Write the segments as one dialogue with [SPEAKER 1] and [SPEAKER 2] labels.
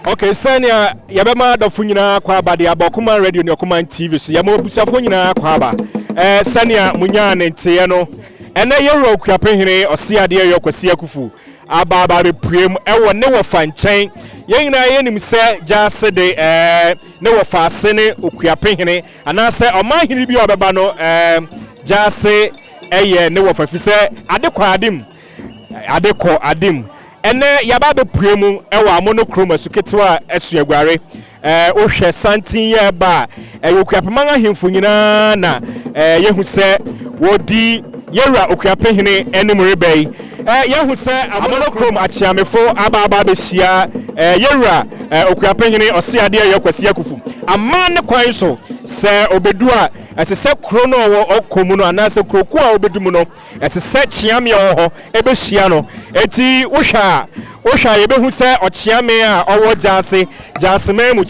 [SPEAKER 1] Okay, Sanya, Yabama the Funina Kwaba, the Abokuma Radio, Yokuman TV, so Yamo Busafunina Kwaba, Sanya Munyan and Tiano, and a year Okuapehene Oseadeeyo Kwasi Akuffo, Ababa Prim, Ewa never find chain, Yang Nayanim say, Gyase de never fast Sene Okuapehene, and I say, O my Hilibi Ababano, Gyase, never for Adeko Adim. Ene yababe premu ewa Amanokrom asuketwa esuagware ohwe santin ye ba Okuapemanga hemfo nyina na yehu se wodi yewra Okuapehene enumrebei yehu se Amanokrom achiamefo aba behia yewra Okuapehene Oseadeeyo Kwasi Akuffo amane kwan so se obedua asese krono wo okomu no anase kroku a obedumu no asese chiame ho ebehia no eti wohwa yebehu se ochiame a owo Gyase memu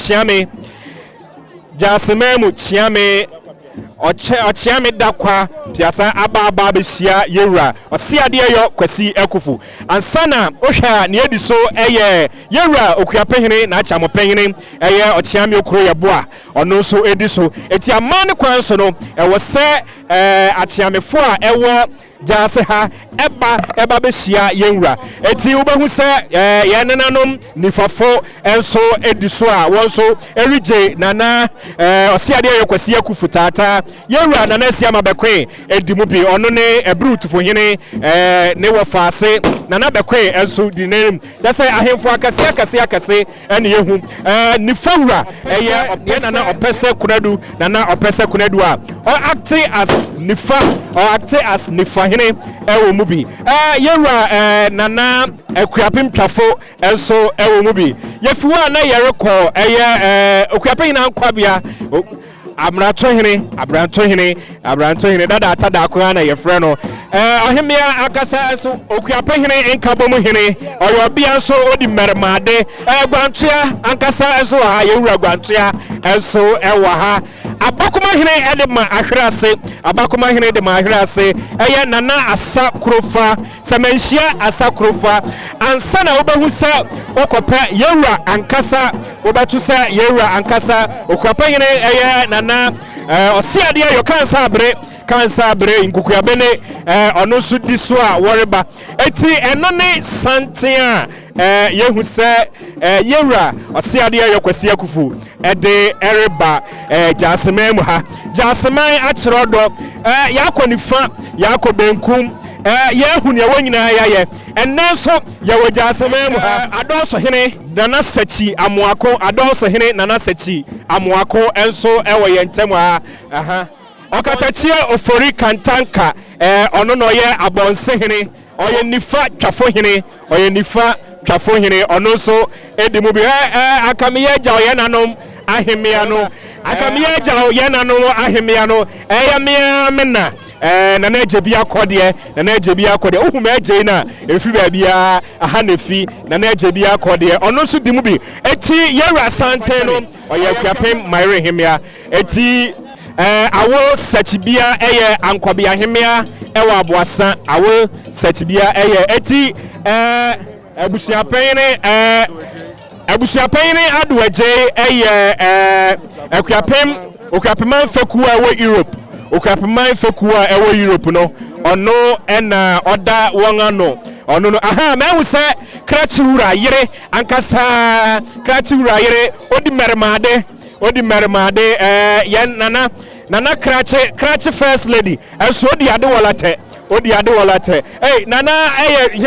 [SPEAKER 1] chiame ochiame dakwa piasa aba behia yewra Oseadeeyo Kwasi Akuffo ansana wohwa ne ediso yewra Okuapehene na achamopehene ochiame okro yeboa ono so ediso eti amane kwan so no se achiamefo a ewo Gyase ha eba behia yewra eti ubehu se yenenanom nifafo enso ediso a wonso erije nana Oseadeeyo Kwasi Akuffo tata yewra nana siama bekwe edimu bi ono ne ebrutufo hene ne wofase nana bekwe enso dinenim dase ahemfo akase ene yehu nifawra ye nana opese kunadu nana opese kunadu a act as nifa hene ewo mubi yewra nana Okuapem twafo enso ewo mubi yefuwa na yerekọ Okuapehene ankwabia Abranto hene dada atada akwa na yefre no ohemia akasa so Okuapehene enkabomu hene oyobia so odi mermade gwantua ankasa so ha yewura gwantua enso ewa ha Abakumahene edema ahwerase Abakumahene edema ahwerase eye Nana Asa Krofa Semenhia Asa Krofa ansana obehu se okope yewura ankasa obetu se yewura ankasa Okuapehene eye Nana Oseadeeyo kansa abre Okuapehene ono su diso a woreba eti eno ne santia yehu se yewura Oseadeeyo Kwasi Akuffo ede ereba Gyase memu ha Gyase man achirodo yakonifa yakobenkum yehu ne wonyina yaye enenso yewo Gyase memu ha adoso hene nana sachi amoako adoso hene nana sachi amoako enso ewo yentem ha aha okatachie ofori kantanka ono no ye abonse hene oye nifa twafo hene oye nifa twafo hene ono so edimu bi akamiye gya oye nanom ahemia no akamiye gya oye nanom ahemia no eyamia mena nana ejebi akode nana ejebi akode ohuma eje na efi ba bia aha nefi nana ejebi akode ono so dimu bi eti yewura sante no oye Okuapem mayre hemia eti awo sachibia eye ankobia hemia ewa aboasa awo sachibia eye eti abusuapehene aduaje eye Okuapem fekuwa ewo Europe Okuapem fekuwa ewo Europe no ono ena oda wongano ono no aha mehu se krachiwura yire ankasa krachiwura yire odi mermade yen nana krachi first lady eso odi ade walate nana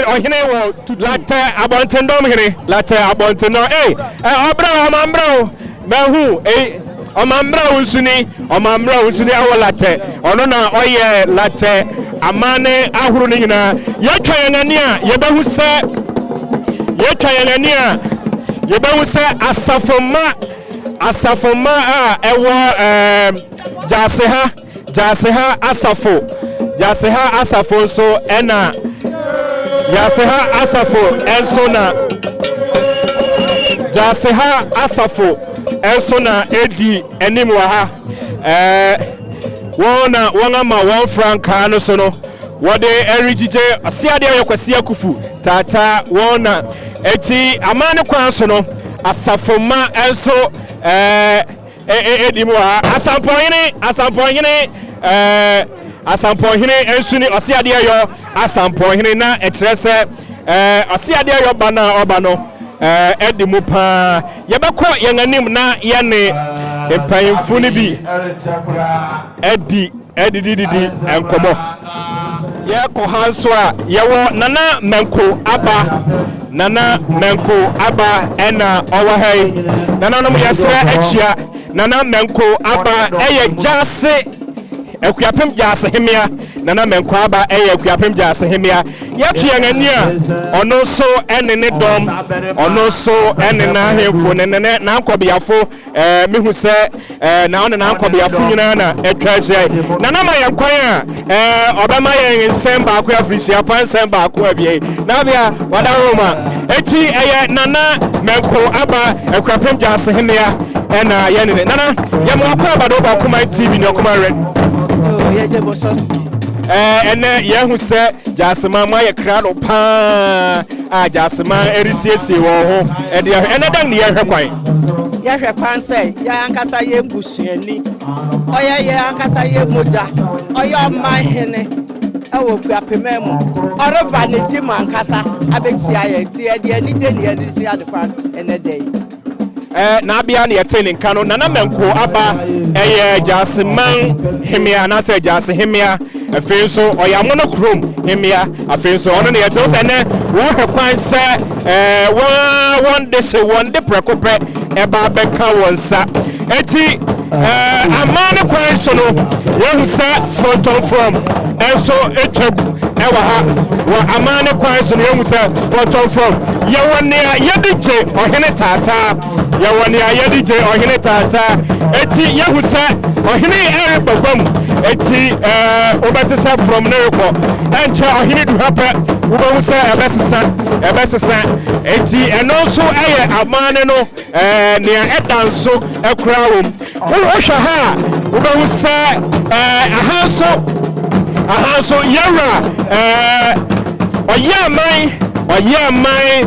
[SPEAKER 1] ohene wo late abontendom hene late abontendom obra omambra mehu omambra unsuni awolate ono na oye late amane ahuru ni nyina yetwayenani a yebehu se asafoma a ewo Gyase ha asafo so ena Gyase ha asafo enso na Gyase ha asafo enso na edi enim wa ha wona ma won franka no so no wode erigije Oseadeeyo Kwasi Akuffo tata wona eti amane kwan so no asafoma enso edimu ha asampohene ensuni Oseadeeyo asampohene na ekyerese Oseadeeyo bana obano edimu pa yebekọ yenanim na yene empayimfuni bi edididi enkomo yeko hanso a yewo nana menko aba ena owahai nana no yesre achia nana menko aba eye Gyase Okuapem Gyase hemia nana menko aba eye Okuapem Gyase hemia yatu yangani a ono so enene dom ono so enena hemfo nenene na ankobiafo mehu se na ono na ankobiafo nyina na etwaje nana ma yankwan a obama yen nsem ba akwa frisia pansem ba akwa abie na bia wada roma eti eye nana menko aba Okuapem Gyase hemia ena yenene nana yemo akwa aba do ba kuma TV ni okuma red yeje boso ene yehu se Gyase ma ye krado pa Gyase ma erisiesie wo ho ene dan ne yehwe kwan yehwe kwan se ya ankasa ye mbusuani oye ankasa ye moja oye omahene ewo Okuapem mu oroba ne tim ankasa abechia ye ti ede ani je ne ade adekwa ene dey na bia na yete ne nka no nana menko aba Gyase man hemia na se Gyase hemia afenso oya Amanokrom hemia afenso ono ne yete so ne wo hekwan se won de prekope eba beka wonsa eti Amanokrom so no yehu se front on from enso etwagu ewa ha wo Amanokrom so no yehu se front on from yewone yedije ohene tata yewone yedije ohene tata eti yehu se ohene erebagwam eti obetisa from nereko enche ohene du hape wo se ebesesa eti eno so amane no nea edanso ekura wo hwa ha ubehu se ahanso yera oyamai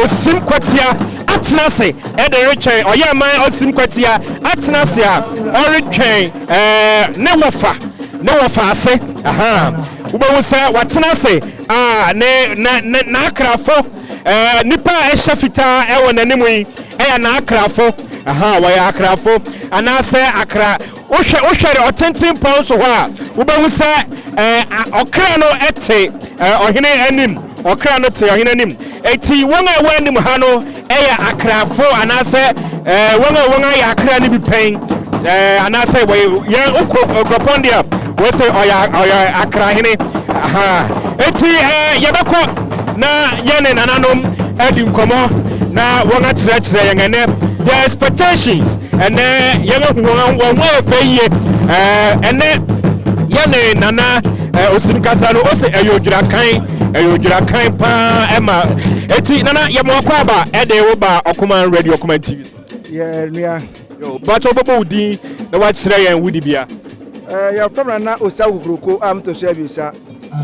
[SPEAKER 1] osim kwatia atnase ederechen oyamai osim kwatia atnase a oretwen ne wofa ase ubehu se watnase na akrafo nipa ehya fita ewo nanimu yi na akrafo waya akrafo anase akra ohwere otentin pounds ho a ubehu se okra no ete ohene anim okra no te ohene anim eti won a wanim ha no akrafo anase won ya akra ni bi pen anase ye okopondia we say oya akra hene eti yebeko na yene nananom edi nkomo na won akyerɛkyerɛ yɛn ene the expectations ene yɛn won efeye ene yene nana osimkasa no ose eyodwira kan pa ema eti nana yɛmɔkɔ aba ede wo ba Okuman radio Okuman TV
[SPEAKER 2] ye nua
[SPEAKER 1] yo bacho bobo udin na wa kyerɛ yɛn wudi bia
[SPEAKER 2] ya famra na Oseadeeyo am to so abisa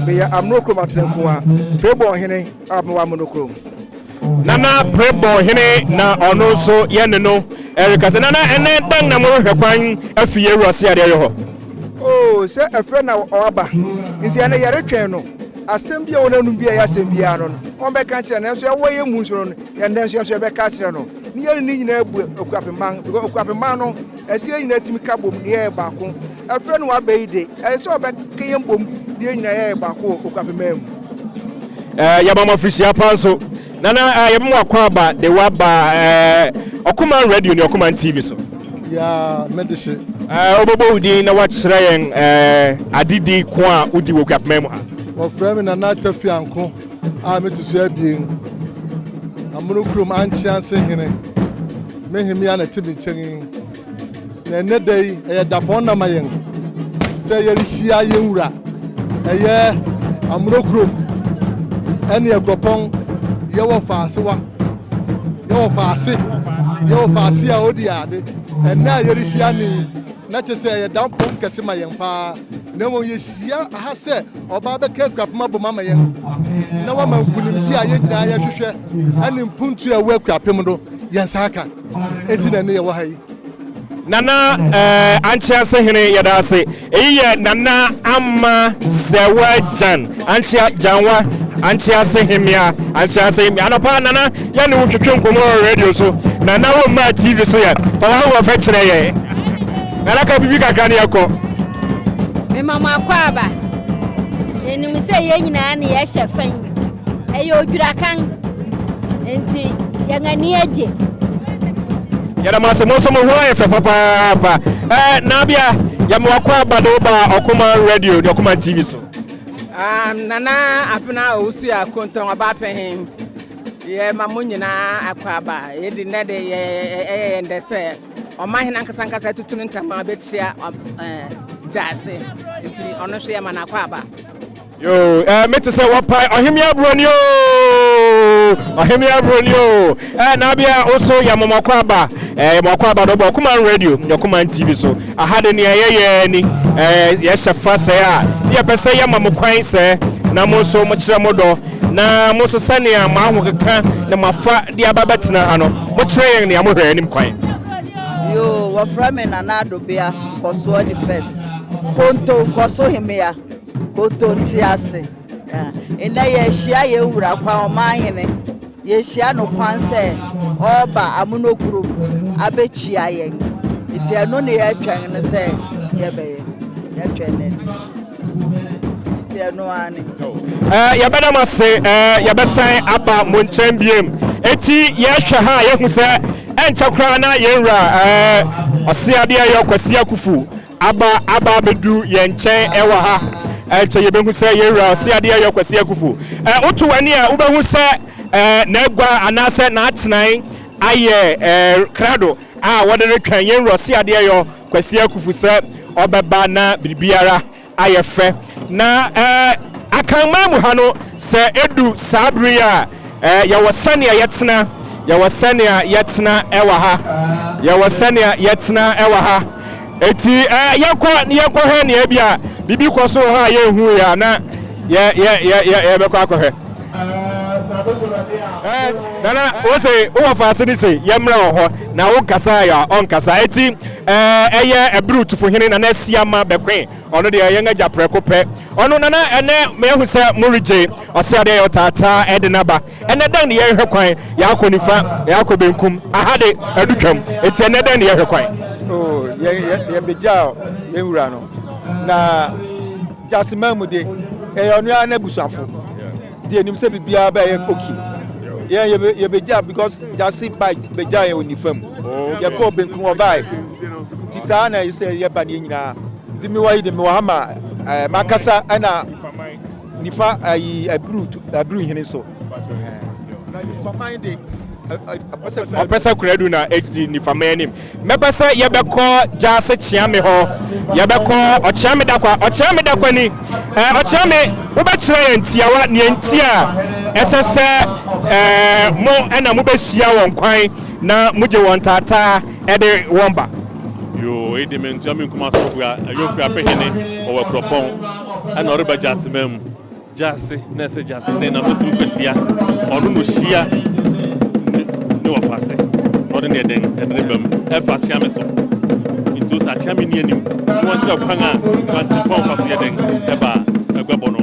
[SPEAKER 2] be ya Amanokrom atrenko a prebo hene amwa Amanokrom
[SPEAKER 1] nana prebo hene na ono so yene no erika se nana ene dan na mo hwɛ kwan afie Oseadeeyo ho
[SPEAKER 2] oh se afre na oba nti ene yare twen no asem bia wonanum bia ya asem bia no on be ka kire na so ye ye mu nso no ye ndan so be ka kire no ni ye ni nyina ebu Okuapehene because Okuapehene no asie nyina timi ka bom ni ye baako afre no abeide so be ka ye bom ni ye nyina ye baako Okuapehene mu
[SPEAKER 1] ya mama official panso nana ya mu akwaba de waba Okuman radio ni Okuman TV so
[SPEAKER 3] ya medishe
[SPEAKER 1] obobo udi na wakyerɛ yɛn adidi ko a udi wo Okuapehene mu ha
[SPEAKER 3] wɔfrɛ me na tafianko a metusu abien Amanokrom anchianse hene mehimi ya na tibi nkyɛn na enedai dapon na mayen sɛ yɛrehia yɛwura ɛyɛ Amanokrom ɛne akropɔn yɛwɔ faasewa yɛwɔ faase a odi ade ɛna yɛrehia ni na kyesɛ dampom kɛse mayen pa na mo yɛhia aha sɛ ɔba bɛka Okuapehene aboma mayen na wa mankunim bi a yɛnyina yɛhwehwɛ ɛne mpuntu a ɛwɔ Okuapehene do yɛnsa aka enti na ne yɛwɔ ha yi
[SPEAKER 1] nana anchiase hene yɛdaase eyi nana ama sewajan janwa anchiase hemia anapa nana yɛne wo twetwe nkomo radio so nana wo ma TV so yɛ fa wa fa kyerɛ yɛ nana ka bibi kakra ne yakɔ
[SPEAKER 4] me mama kwaba enim sɛ yɛ nyina ne yɛ hyɛ fan ɛyɛ odwira kan enti yɛngani agye yɛda mase mo so mo ho ayɛ fɛ papa na bia yɛmwakɔ aba do ba Okuman radio de Okuman TV so
[SPEAKER 5] nana apena osu ya konton Okuapehene ye mamu nyina akwaba yedi nede ye ndese omahina nkasa tutunu ntama betia Gyase nti ono hwe ya mana akwaba
[SPEAKER 1] yo mete se wapa ohemia broni na bia also ya mamakɔ aba mamakɔ do ba Okuman radio de Okuman TV so ahade ne ye ni ye hyefa se a ye pese ya mamokwan se na mo so mo kyerɛ mo do na mo so sane a ma ho keka na mafa de ababetena ha no mo kyerɛ yɛn ne mo hwɛ anim kwan
[SPEAKER 6] yo wafra me nana adobia koso the first konto koso himia konto ntiase ena ye hia ye wura kwa omahene ye hia no kwan se oba Amanokrom abechia yen iti eno ne ye atwan ne se ye be ye atwan ne iti eno ani
[SPEAKER 1] ya beda mase ya besan aba mo nkyɛn biem eti ye hwɛ ha ye hu se enchakra na ye wura Oseadeeyo Kwasi Akuffo aba bedu ye nkyɛn ɛwɔ ha ɛkyɛ ye behu sɛ ye wura Oseadeeyo Kwasi Akuffo otu wani a ubehu sɛ na egwa anase na atenan aye krado a wode retwan ye wura Oseadeeyo Kwasi Akuffo sɛ obeba na bibiara aye fɛ na akanma mu ha no sɛ edu sabri a ya wasane a yetena ya wasane a yetena ewa ha eti yɛkɔ hɛ ne bia bibi kɔ so ha yɛhu ya na yɛbɛkɔ akɔ hɛ nana wo se wo fa ase ni se yɛmra wɔ hɔ na wo kasa ya on kasa eti ɛyɛ ebru tufo hene na na siama bɛkwen ɔno de yɛn agya prɛko pɛ ɔno nana ɛnɛ mehu sɛ murije Oseadeeyo tata ɛdenaba ɛnɛ dan ne yɛhwɛ kwan yɛakɔ nifa yɛakɔ benkum ahade adutwam eti ɛnɛ dan ne yɛhwɛ kwan
[SPEAKER 2] oh yɛ begya yɛwura no na Gyase mamu de ɛyɛ ɔno ya na busuafo de anim sɛ bibia ba yɛ koki yɛ begya because Gyase ba begya yɛ onifam yɛ kɔ benkum ɔbae ti saa na yɛ yɛ ba ne nyinaa de mi wa yi de mi wa hama makasa ana nifa ayi abru hene so na nifa man de
[SPEAKER 1] opesa kuradu na edi nifa man nim mebesa yebekọ Gyase chiame ho yebekọ ochiame dakwa ni ochiame wo be kire ntiawa ne ntia esese mo ana mo be hia won kwan na muje won tata ede womba
[SPEAKER 7] yo edi mentua me kuma so bua Okuapehene Oseadeeyo ana oreba Gyase mem Gyase na se Gyase ne na musu kwatia onu no hia ne wafase odi ne den edrebam efa chiame so into sa chiame ni anim won ti okwan a kwanti pon fa so yeden eba egbebo no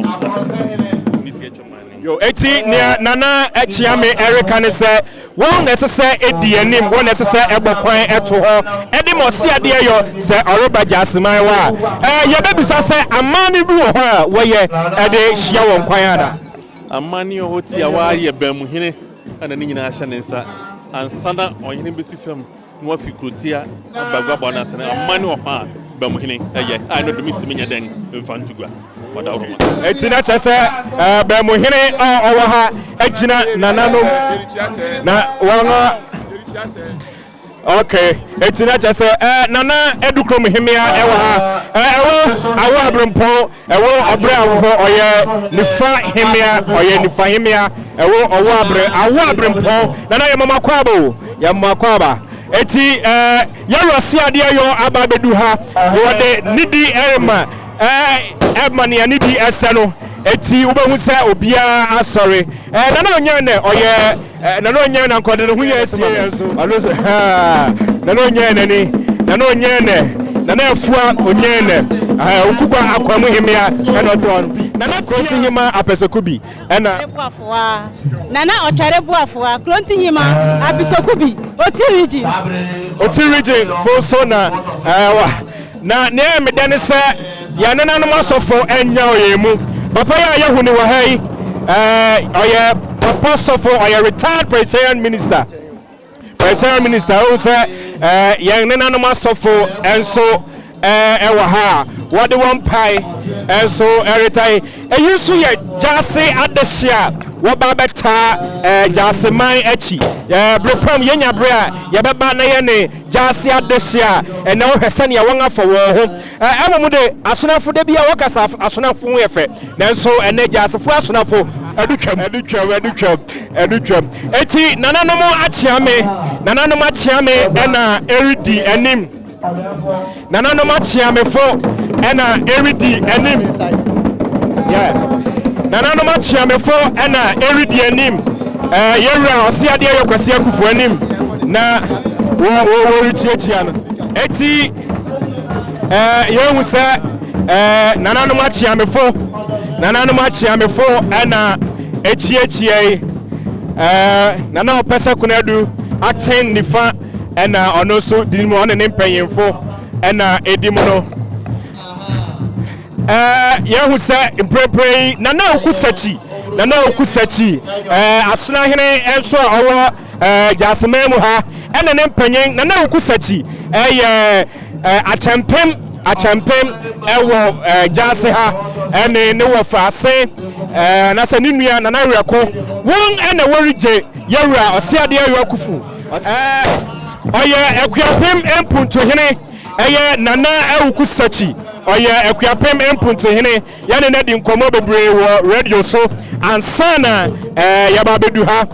[SPEAKER 7] ni ti echomani
[SPEAKER 1] yo eti ne nana chiame Erika ne se won necessary edi anim won necessary egbokwan eto ho edim Oseadeeyo se oreba Gyase man wa ye bebisa se amani bi wo ho a wo ye ede hia won kwan ada
[SPEAKER 7] amani o tia wa ye bam hene ana ni nyina ahye ne nsa ansana ohene besi fam no afi krotia bagwa na sene amani o ha bam hene eye ai no demi timi nyeden mfantugwa wada oroma
[SPEAKER 1] eti na chese bam hene owo ha agina nananom na wona okay eti na chese nana edukrom hemia ewa ha awo abrempo ewo obre awo oye nifa hemia ewo awo abrempo nana yemama kwaba eti Oseadeeyo aba bedu ha wode nidi erma ne nidi eseno eti ubehu se obia asori nana onye ne oye nana onye na nkode ne hu ye sie yenso aloso nana onye ne nana afua onye ne okugwa akwamu himia na oto nana kronti hima apesokubi na
[SPEAKER 8] nana otware buafua kronti hima apesokubi oti region
[SPEAKER 1] fo so na na ne medane se ya nana no masofo enya oyemu papa ya yehuni wa hai oye papa sofo oye retired Presbyterian minister who say yang nana no masofo enso ewa ha what the one pie enso eritai eyusu ye Gyase adehia waba beta Gyase man echi brepam yenya bra ye beba na ye ne Gyase adehia na wo hwese ne won afọ wo ho amomu de asonafo de bia wakasa asonafo ho yefe nanso ene Gyase fo asonafo adutwam eti nananom achiame na eridi anim nananom achiame fo na eridi anim yeah nananom achiame fo na eridi anim yewura Oseadeeyo Kwasi Akuffo anim na wo richiachia no eti yehu se nananom achiame fo na echiechie nana opesa kunadu aten nifa na ono so dinimu ono ne mpanyemfo na edimu no yehu se imprepre nana okusachi asuna hene enso owo Gyase memu ha na ne mpanyen nana okusachi achampem ewo Gyase ha ne wo faase na se ninua nana wereko won na worije yewura Oseadeeyo Akuffo oye Okuapem empunto hene nana ewukusachi oye Okuapem empunto hene ya ne di nkomo bebre wo radio so ansana yaba bedu ha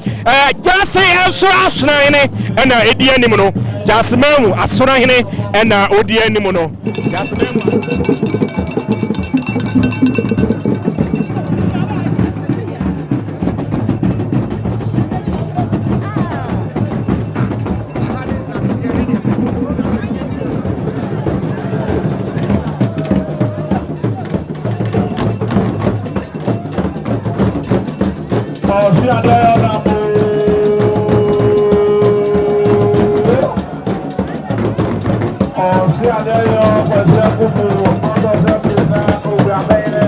[SPEAKER 1] Gyase enso asuna hene na edi anim no Gyase memu asona hene ena odi anim no Gyase memu
[SPEAKER 9] Oseadeeyo Kwasi Akuffo Okuapehene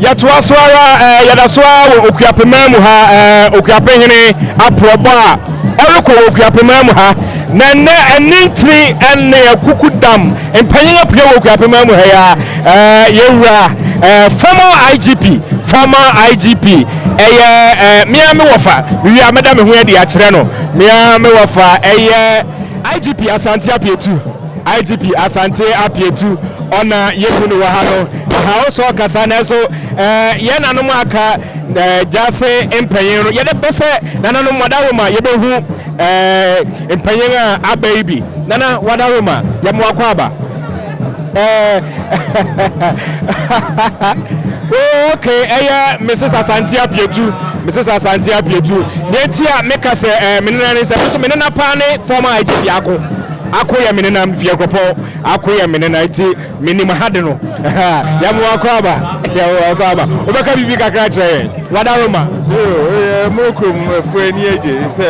[SPEAKER 1] Yatwaswara yadaswa Okuapehene ha Okuapehene aproba eriko Okuapehene ha nenne enintri enne kukudam empanyinga pye Okuapehene ha ya yewura former IGP miame wofa wi ameda me ho adi a kire no miame wofa IGP Asante Apietu ona yekunu wa hano ha so kasa na so ye nanom aka Gyase empanyin ye de bese nanom wadaroma ye behu empanyin a baby nana wadaroma ye mo akwaba okay Mrs. Asante Apietu netia meka se menena ne se so menena pa ne former IGP akoya menena mfiakopo akoya menena iti minim hade no ya mo akwaba obeka bibi kakra kire wadaroma
[SPEAKER 9] Amanokrom fuani eje se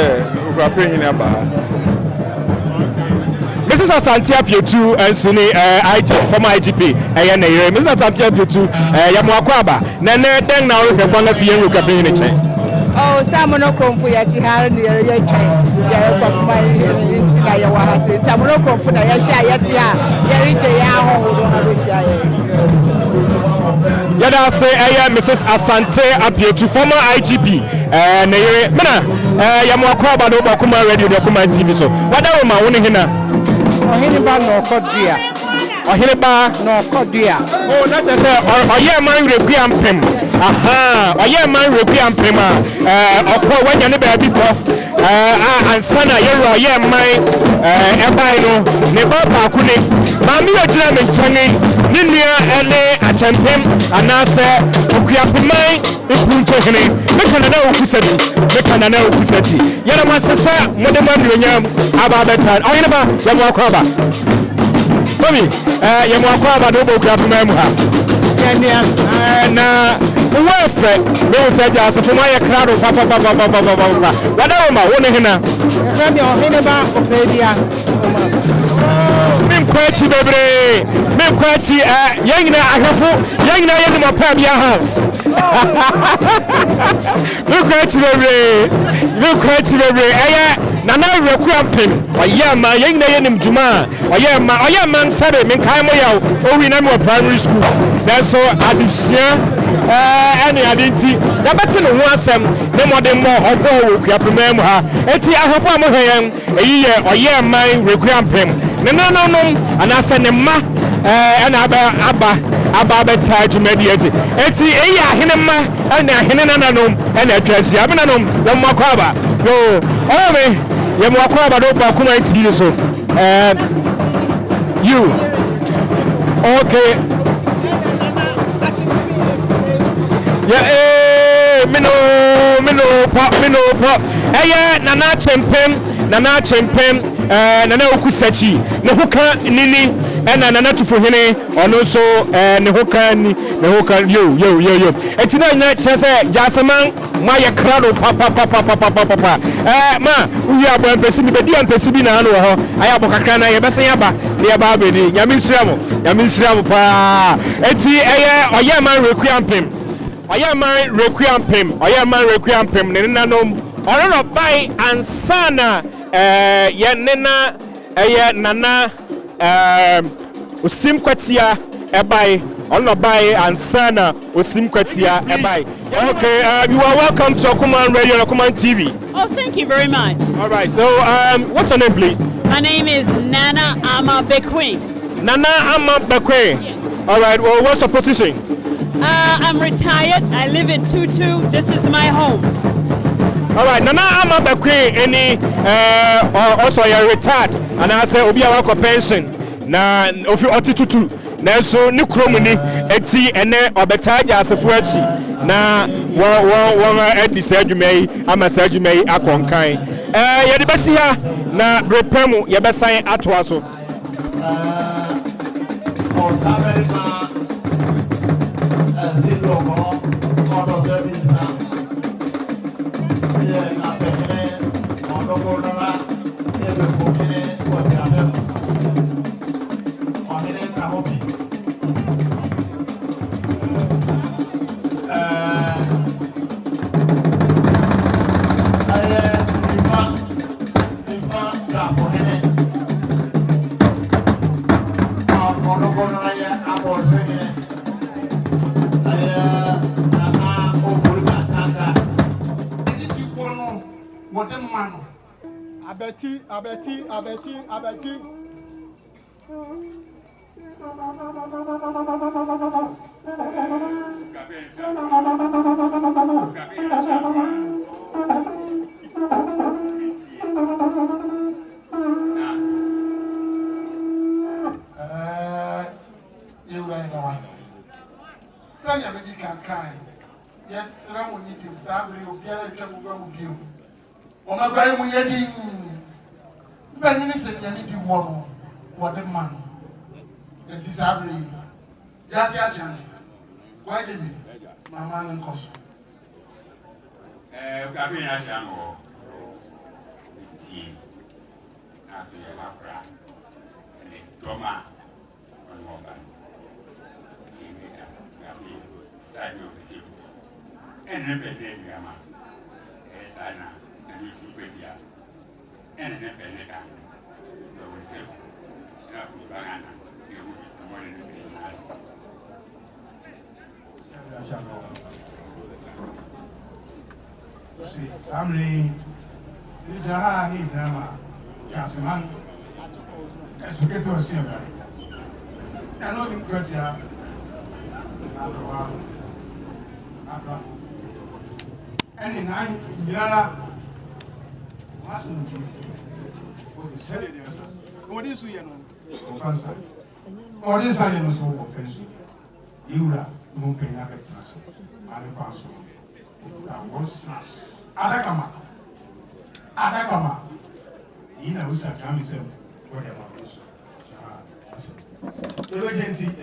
[SPEAKER 9] Okuapehene aba
[SPEAKER 1] Mrs. Asante Apietu ensuni former IGP na yere Mrs. Asante Apietu ya mo akwaba na den na wo hwekwa na fiye Okuapehene che
[SPEAKER 5] Amanokrom fu ya ti har ni yere ye twa ya kwa kuma yenti na ya wa hase Amanokrom fu na ya sha ya ti a yere je ya ho na be sha
[SPEAKER 1] yada se Mrs. Asante Apietu former IGP na yere mena ya mo akwaba do ba kuma radio do kuma TV so wadaroma woni hina
[SPEAKER 5] ohini ba no kodua
[SPEAKER 1] ohini ba
[SPEAKER 5] no kodua
[SPEAKER 1] na chese oye man rekua mpem oye man rekua mpem okwo wanya ne ba bi ko ansana yero oye man ebai no ne ba pa ku ne ma mi ogira me nchane ne nua ele achempem anase Okuapehene ipunto hene mekana na okusati yana masesa modema nyonyam aba betan oyene ba ya mo akwaba mami ya mo akwaba do Okuapehene ha na uwefe me se Gyase fo ma ye krado papa wadaroma woni hena
[SPEAKER 5] mi ohene ba opedia
[SPEAKER 1] Mimkwachi bebre mimkwachi yengina ahafo yengina yedi mo pa bia house mimkwachi bebre nana rekua mpem oyema yengina yenim juma oyema nsabe minkai mo yaw owi na me primary school so adusia ani adinti da beti no ho asem ne modem mo obo Okuapehene ha eti ahafo amohyen eyiye oyema rekua mpem no anase ne ma na aba ababeta dwumadi eti eyi ahene ma na ahene nananom na atwasi abenanom na mwakwaba yo ome ye mwakwaba do ba kuma enti so you okay yeah mino pop nana chempem nana okusachi ne hoka nini nana tufohene ono so ne hoka ni ne hoka yo eti na chese jaseman ma ye krado papa ma uyi abo empesi bi bedi empesi bi na anu ho aya abo kakra na ye besen yaba ne yaba abedi nyame nhyira mo pa eti oye man requiampem ne nanom ono bai ansana ye nena nana osim kwatia ebai ono bai ansana osim kwatia ebai. Okay, you are welcome to Okuman Radio and Okuman TV.
[SPEAKER 8] Oh, thank you very much.
[SPEAKER 1] All right, so what's your name, please?
[SPEAKER 8] My name is Nana Amabekwe.
[SPEAKER 1] Nana Amabekwe.
[SPEAKER 8] Yes.
[SPEAKER 1] All right, well, what's your position?
[SPEAKER 8] I'm retired. I live in Tutu. This is my home.
[SPEAKER 1] All right, Nana Amabekwe, also you're retired, and I say Obi Awako pension. Na ofi Tutu. Na so ni kromuni eti ene obeta Gyase fuachi na won edisa adwumai ama sa adwumai akonkan ye de besi ha na repemu ye besan atoa so
[SPEAKER 3] Abeti. Sanya medical kind. Yes, Ramoni Tim Sabri, Obiara Chamugamu Biu. Omagay Muyadi. Benny said, you need to warn what the man. The Sabri. Gyase, why did you? My man and Koso.
[SPEAKER 10] Okuapehene Oseadeeyo team. After your lapra. And a drama on mobile. Side of the team. And remember, Grandma. Yes, I know. And you see, Petia. And an FNA. So we say, Snap with Banana. You will be the morning of the night.
[SPEAKER 3] See, Sammy, you need drama. Gyase man. As we get to a similar. I know in Petia. And in 9 General. What is you offensive? Or is I am so offensive? You are moving up at us. I am console. That was Adakama. You know, we said, Jamie said, whatever. The agency, it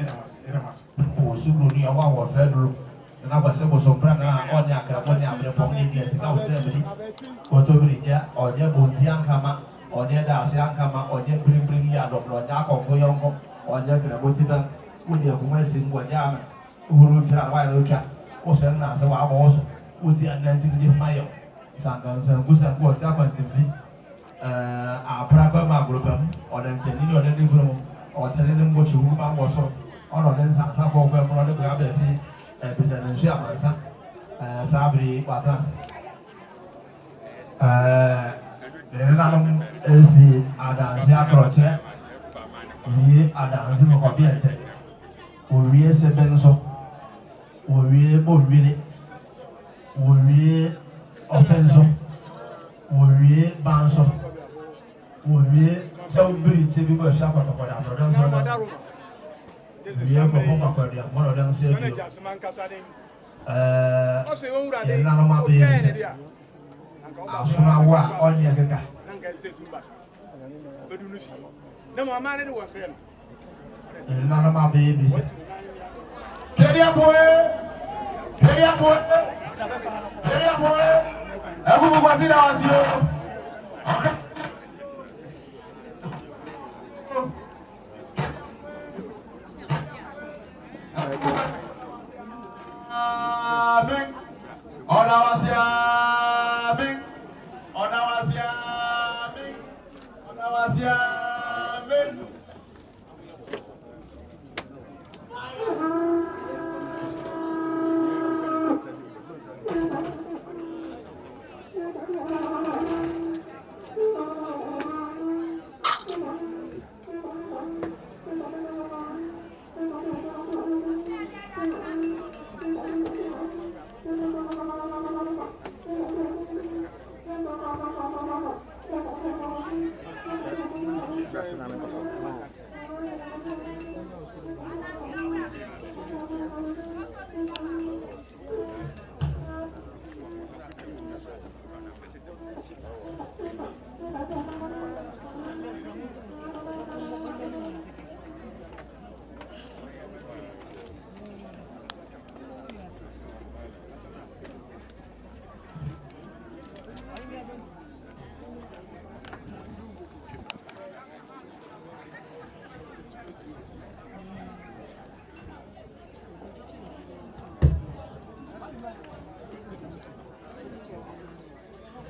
[SPEAKER 3] was.
[SPEAKER 11] Oh, soon you are one federal. And I was able to bring on the Academy upon Indians. I was saying, what over the or their Bontian Kama, or their Dacian Kama, or their bring Yadok, or Jacob Boyongo, or their Grabotiban, who they are who what Yam, who roots and why look at, or send us our also, who's the 19th Mayo, Sangans and Goose and what's happened to be a Praga group, or then Jenny or the Diplom, or telling them what you was or then some of them for the gravity. President Shamansa, Sabri Patas. The Adansia Croce, we Adansim Hobiente. Owie Sebenso, Owie Bowile, Owie Offenso, Owie Banso, Owie Selbury, Tibigo Shapa for that production. We have a home accordion, one of them said, Nanoma baby. Afunawa on your gaga.
[SPEAKER 2] No more money was saying.
[SPEAKER 11] None of my babies.
[SPEAKER 9] Kenya boy. Everyone was in our zero. Amen.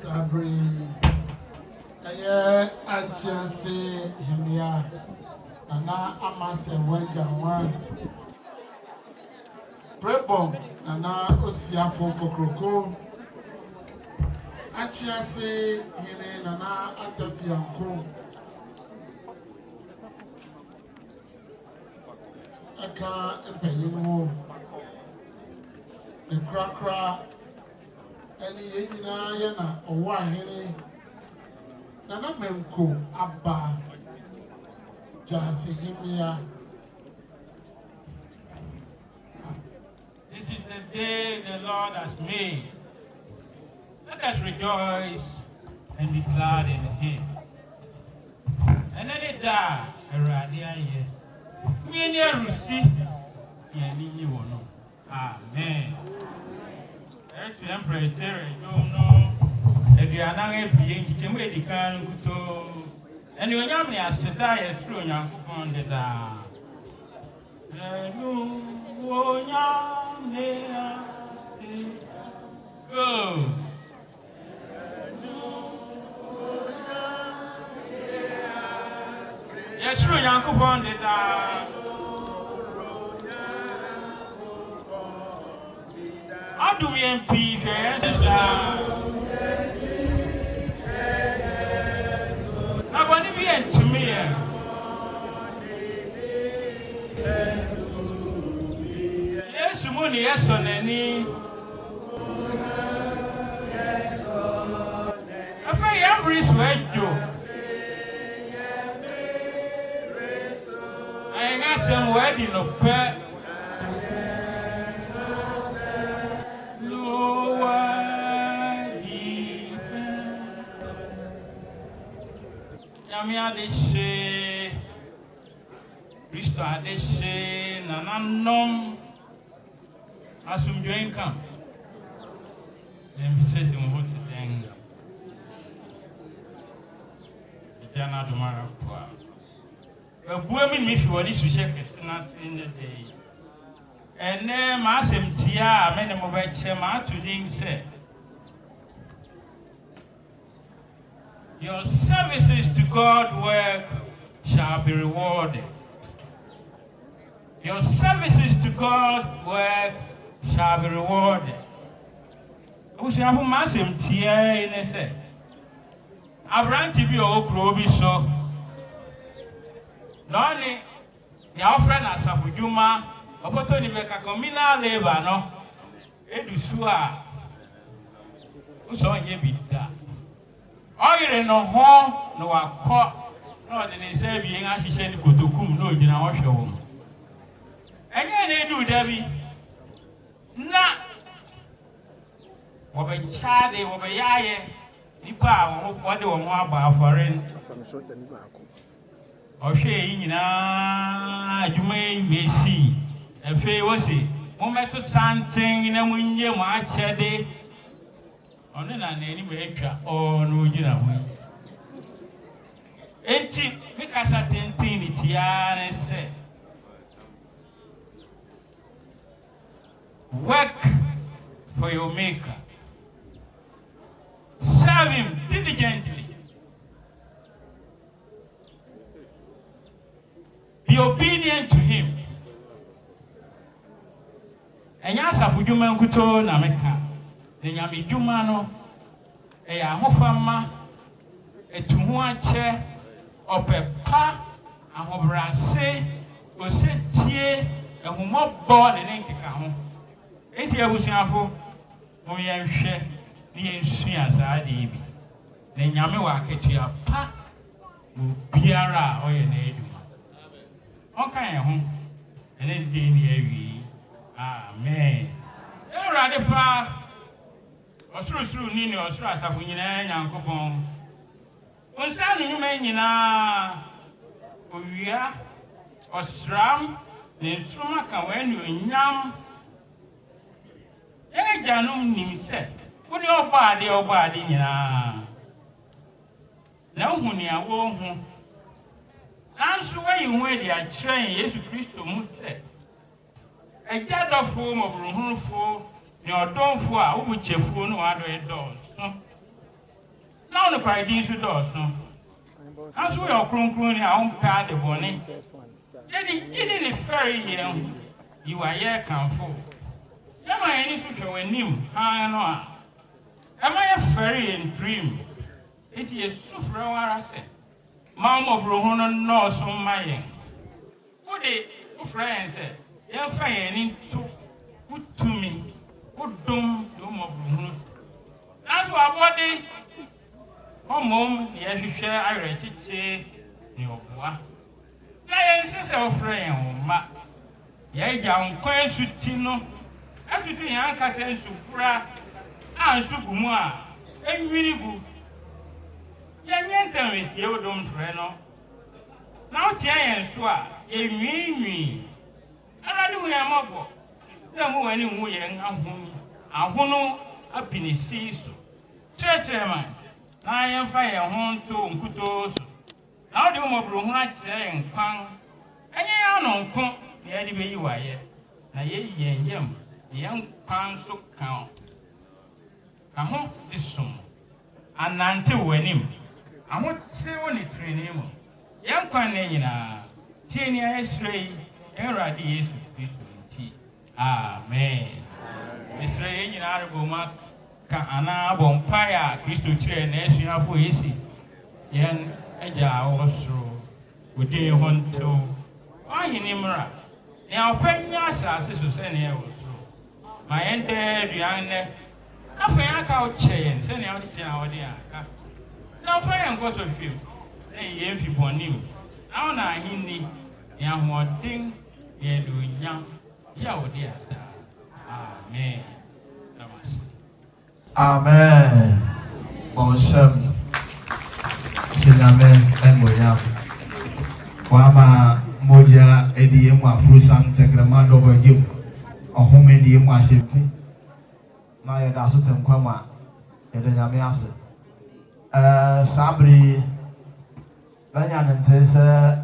[SPEAKER 12] Sabri, Gyase himia, Nana Amase Wajawan, Prebom, Nana Osiafo Kokroko, Gyase hine Nana Atafianko, Aka Epeyinwo, the Krakra. Any yana or wahine Nana Memko Abba Gyase himia.
[SPEAKER 13] This is the day the Lord has made. Let us rejoice and be glad in Him. And then it died, Aradia. We near Rusi, Amen. The Emperor Terry, don't know if you are not being to make the can go and you are me as to die through your on the down. Go. Yes, through your coupon the down. How do we MP now, when you be to me, yes, money, yes, on any. I find every sweat, Joe. I got some wedding of pet. Yamia de she, Rista de she, Nananom, Asum join camp. Then he says in what to think. The Jana Domara. The women miss what is to check not in the day. And then Massam Tia, many mobile chema to ding said. Your services to God work shall be rewarded. Your services to God work shall be rewarded. We shall have massive tear in a set. I ran to be all groby so. None, your friend as a Pujuma, Opportunity beka communal labor no. Edu sua. Uso nye bida. Oyire no ho no wakọ no de ne se bi nga hihye ni kotokum no gyina ho hwe wo. Enye na edu dabi. Na Wobechade, wobeyaye, nipa wode wo ho aba afore. Ohwe yi nyina adwuma yi mesi. Efe wosi, mometo santen na munye mo achede. Ono na nani me atwa no gyina ho. Enti mikasa tenten ni tia ne se. Work for your maker. Serve him diligently. Be obedient to him. Enyasa fujuma nkuto na meka. Nenyame dwuma no eya ahofama etuhu ache opepa ahobrase osetie ehumobbo ne nkeka ho. Enti abusuafo mo yenhwe ni ensua saade bi. Nenyame wa ketua pa biara oye na eduma. Onkan ho ene de ni awi. Amen. Ewurade pa osuru ni ni osuru asafu nyina Nyankopon. Onsa no nyuma nyina owia osram ne nsuma ka wani onyam. Janum nimse. Kuni obade nyina. Na huni awo hu. Nanso wayi hu edi a kyerɛ Yesu Kristo mu sɛ. Agya dɔfo mɔbruhunfo ne ɔdɔmfo a wo bukyefo no ado edɔso. Na ono kwaidi su dɔso. Nanso yɛ okronkron ni a wo mpa ade bɔne. Yedi ne fɛre yɛn yiwa yɛ kanfo. Yama any social when him, Hanoa. Am I a fairy and dream? It is Sufra said. Mamma Bruno knows on my end. Would it, friends said, young fire to good to me, good doom, doom of Bruno. That's what body. Home, yes, you share, I read it, say, no, what? I insist of friend, ma. Yea, young Quensutino. Everything Yanka says to Pura and Sugumua, and Winibu. Yan with you don't reno. Now, Tia and Swa, a me. I do we are mobile. Then who any woo young and who up in the seas. Church, man. I am fire home to Kutos. Now, the Mobruhat saying, Pang, and you are no pump, the Eddie you are yet. Now, ye yam. Young pants to count. Come this sum. And until when him. I want to say only train him. Young Panina, Tania Esray, and Radi is Amen. Esray in Arabo Mark, Kana Bompire, Christo Chain, National for Easy. Yan Eja also would you want to? Why in Imra? Now, Penyasa, Sister Senior. My enter Diane. I find out chain, sending out the idea. Now, fire goes of you. They if you want him. Now, I hindi young one thing, ye do young. Yao dear, sir. Amen.
[SPEAKER 11] Amen. Bon Shem. Amen. And William. Wama Moja Ediema Frusan Tegramando Jim. Home di mu ahyeku na ye da so tem kwama ye da nyame ase sabri banya nte se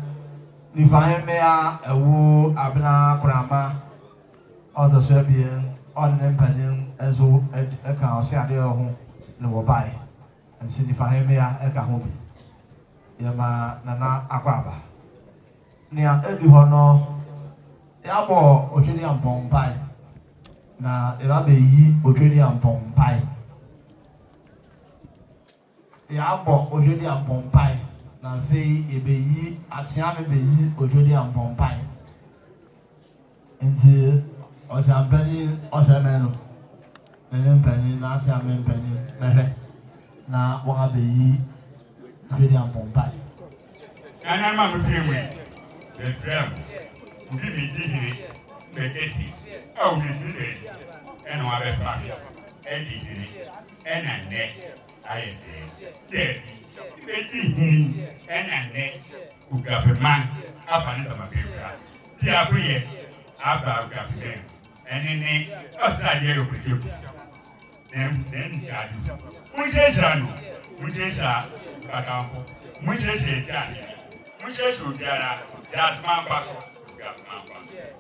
[SPEAKER 11] ni fahe me a ewu abna krama odo so bien on ne mpanin ezo e kan Oseadeeyo ho ne wo bai nti ni fahe me a e ka ho bi ye ma nana akwaba ni a edi ho no yabo otwedi ampon pai na irabe yi otwedi ampon pai yabo otwedi ampon pai na sei ebe yi atia me be yi otwedi ampon pai Into Oseampeni Osemeno. And penny, not Siamen penny, now one of the William Pompai.
[SPEAKER 10] And I'm a family. The film. Give me dignity. The AC. Oh, Miss Lily. And what a family. And dignity. And a neck. I say. Dead. And a neck. Who got a man. I find it on my paper. The Apuye. Abba got them. And in it, Oseadeeyo Kwasi. Then shall do. Which is Rano. Which is Adamfo. Which is Yari. Which is Udiara. That's my pastor. Got my pastor.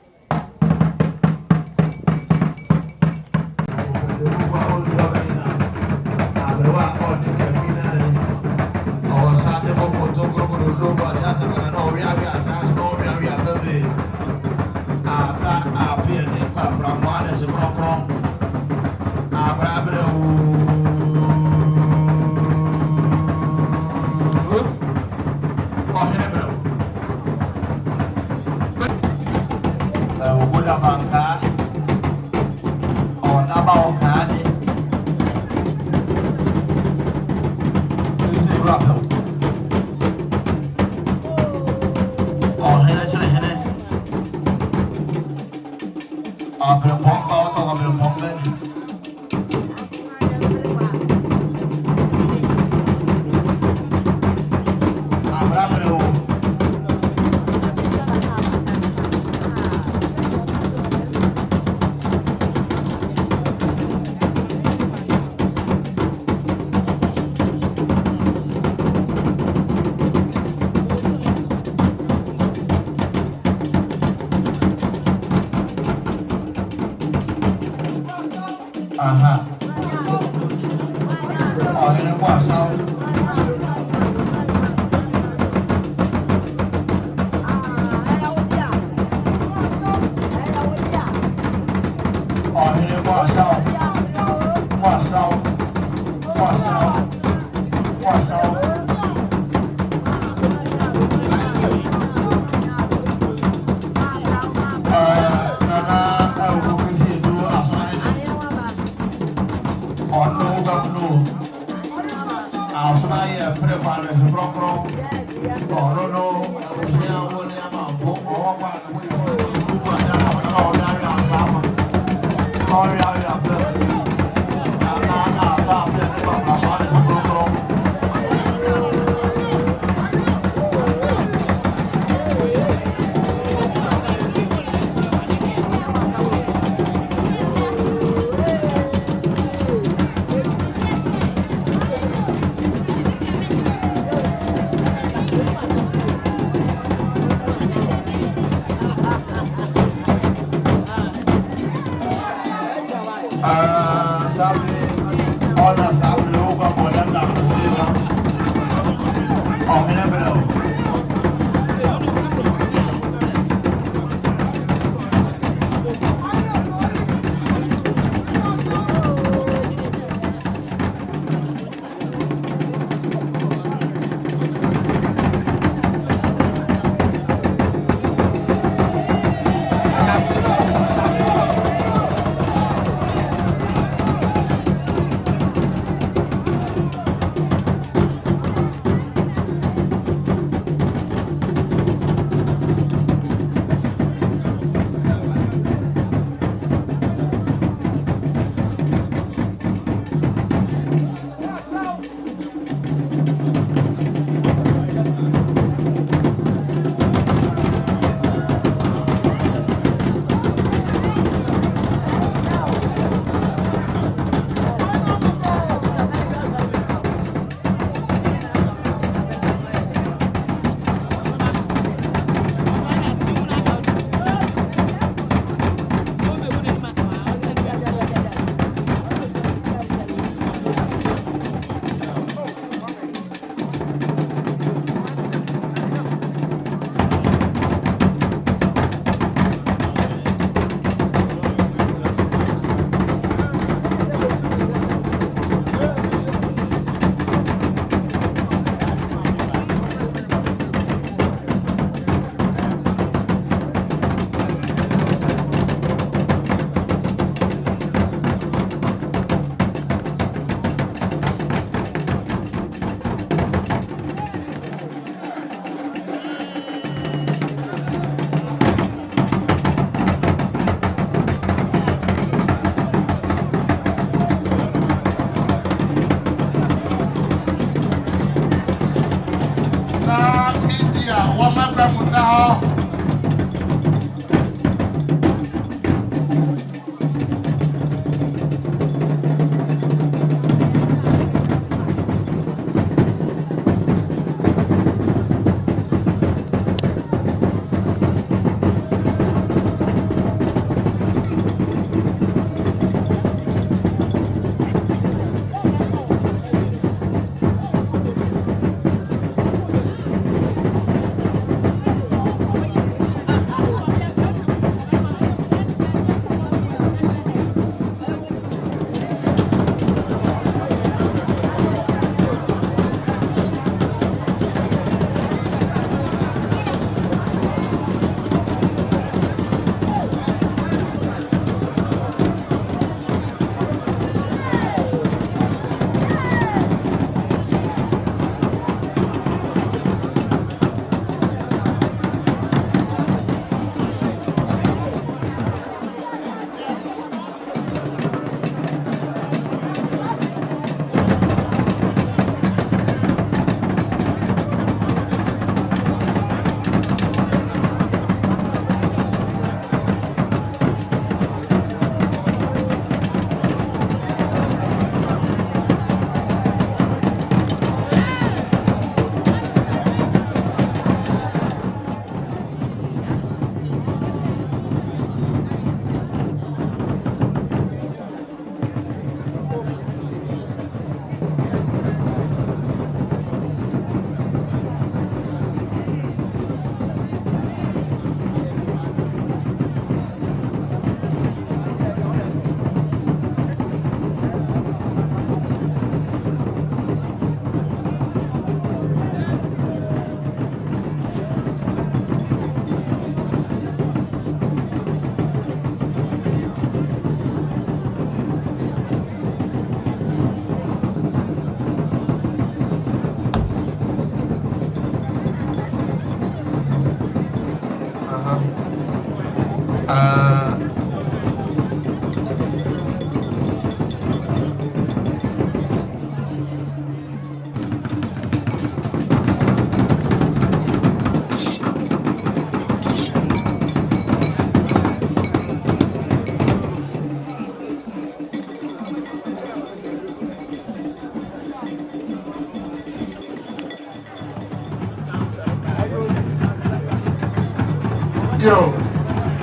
[SPEAKER 12] Yo,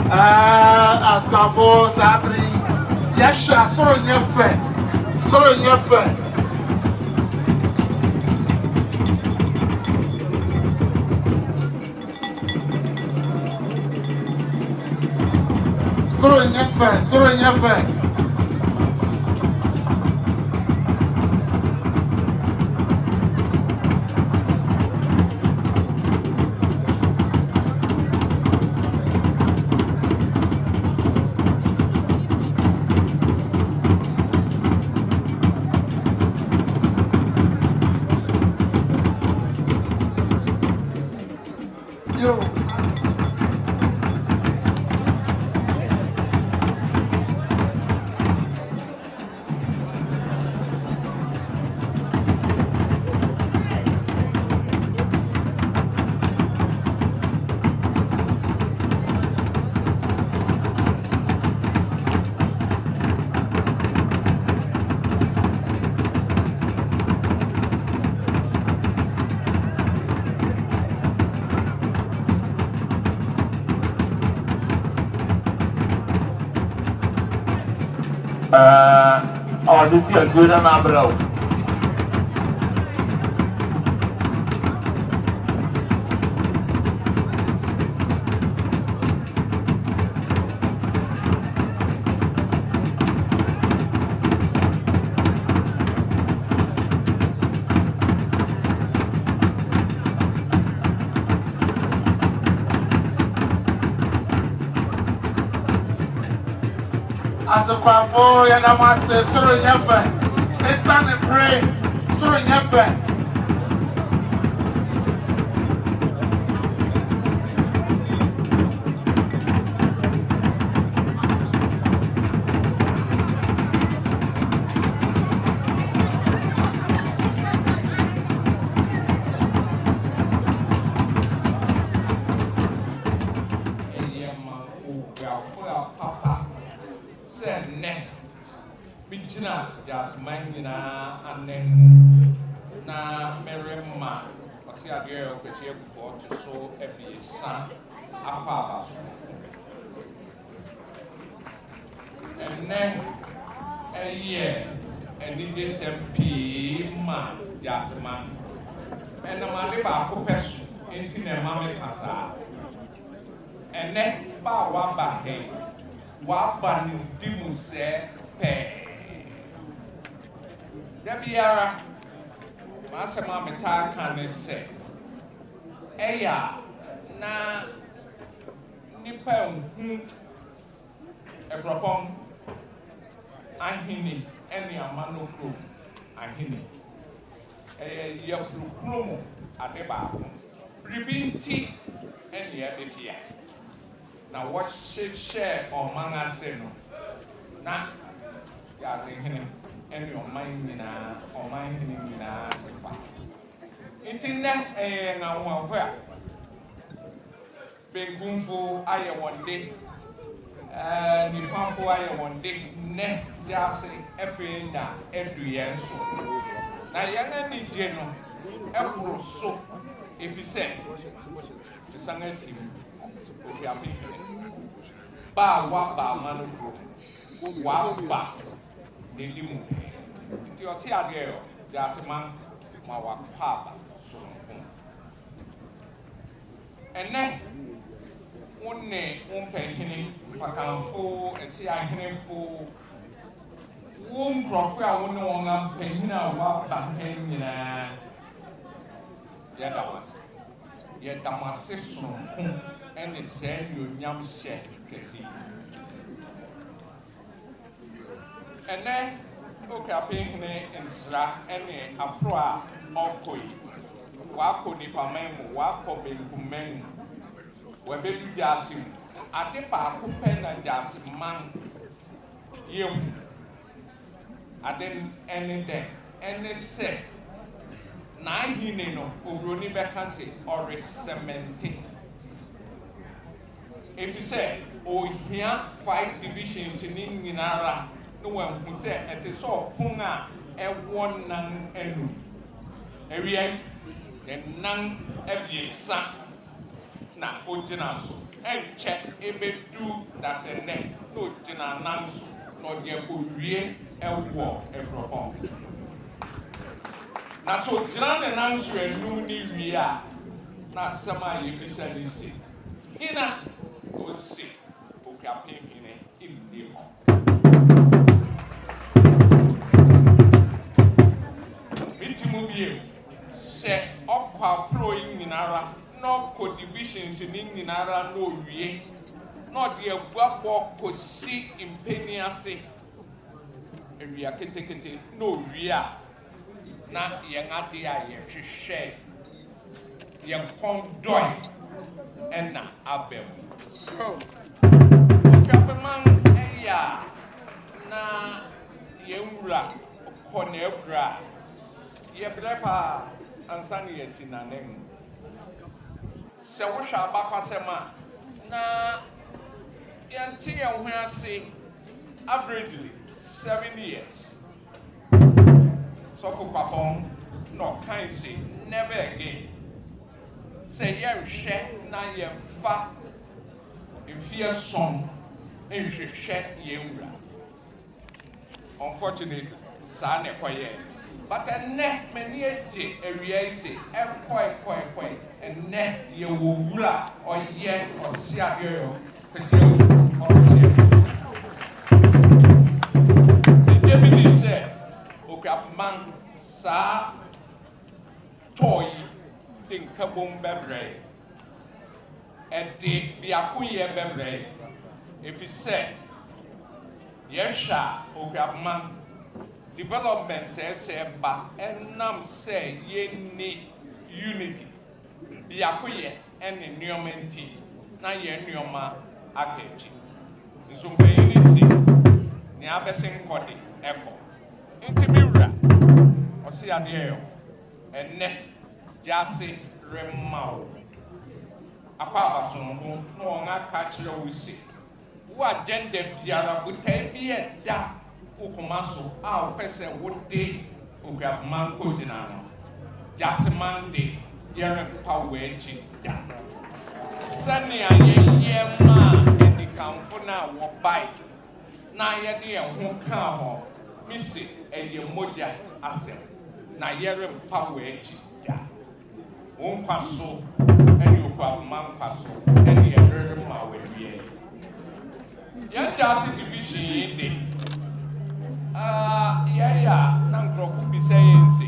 [SPEAKER 12] Ascafo Sabri, Yasha, Soro Nyefe, Soro Nyefe. Soro Nyefe.
[SPEAKER 9] This year, Judah Nabro.
[SPEAKER 12] As a quafo, and I must say, Soro Nyefe. It's sun and pray, Soro Nyefe.
[SPEAKER 13] Gyase nyinaa anen na merema Oseadeeyo Kwasi Akuffo to so ebiesa apa abaso enne eye eni desempi ma Gyase man ena mane ba ko peso enti na ma me kasa enne ba wa ba he wa ba ni dimu se pe Yabiara, Masama Meta can say, Eya, na Nippon, a propon, Ahini, any Amanokrom, Ahini, a Yafrukumo, at the bar, Ribinti, any other here. Now, what share or Manga Seno? Now, Gyase him. And your mind in a internet and our where big boomful I one day, and you found for I one day, net Gyase F.A. every year. So now, young and general, April so if you say, the Sunday team will be a big bar, walk by Amanokrom, walk back. Nedimu, iti Oseadeeyo Gyase man ma wakapa so ho. Ene wonne umpenhini pakanfo esi ahenefo won krofo a wonne won ampenhina wa ba nyina ya damase so ho ene se nyonyam hye kesi. Ene Okuapehene Nsra ene aproa okoi wako ni famemu wako benkumenu webedu Gyase
[SPEAKER 12] ade baako pɛ na Gyase man yɛm ade ɛne dɛ ɛne sɛ n'ahene no obroni bɛka sɛ ɔresɛmɛnte ɛfi sɛ ohia 5 divisions ne nyinara no wɔahu sɛ ɛte sɛ ɔpon a ɛwɔ nan anum ɛwia ne nan abiesa na ogyina so ɛnkyɛ ebedu dasɛnɛ na ogyina nan so na ɔde akɔwie ɛwɔ ɛbrɔbɔn na so ogyina ne nan so anum ne wie a na asɛm a yɛbisa ne si hena osi Okuapehene inni hɔ mitimu bie sɛ ɔkɔ apro yi nyinara na ɔkɔ divisions ne nyinara na owie na ɔde abuabɔ kɔsi mpeni ase awia ketekete na owie a na yɛn ade a yɛhwehwɛ yɛn kɔndɔe ɛna abɛm Okuapeman ɛyɛ na yɛnwura kɔ na ɛkura yɛbrɛ paa ansa ne yɛsi nanem sɛ wohwɛ abakwasɛm a na yɛnte yɛn ho ase averagely 7 years sɔfo kwapɔn na ɔkan se never again sɛ yɛnhwɛ na yɛmfa mfeɛ sɔn nhwehwɛ yɛnwura unfortunately saa na ɛkɔyɛ but ɛnnɛ m'ani agye awia yi se ɛkɔe ɛnnɛ yɛwɔ wura ɔyɛ Oseadeeyo Kwasi Akuffo David sɛ Okuapeman saa tɔɔ yi de nkabom bɛbrɛ ɛde biakoyɛ bɛbrɛ ɛfi sɛ yɛhwɛ a Okuapeman development ɛsɛ ba ɛnam sɛ yɛnni unity biakoyɛ ɛne nneɛma nti na yɛn nneɛma aka akyi nso mpanyin ne si nea abɛsi nkɔde ɛkɔ nti mi wura Oseadeeyo ɛnnɛ Gyase remma wo akɔ abasonko na wɔn aka kyerɛ wo si wo agenda biara botae bi ɛda wo koma so a wopɛ sɛ wode Okuapeman kɔgyina no Gyase man de yɛrempa wo akyi da sɛnea yɛyɛ ma adikanfo no a wɔbae na yɛde yɛn ho kaa hɔ misi ɛyɛ mogya asɛm na yɛrempa wo akyi da wo nkwa so ɛne Okuapeman nkwa so ɛne yɛremma wo awie yɛn Gyase division yi de yɛyɛ na nkurɔfo bi sɛ yɛn se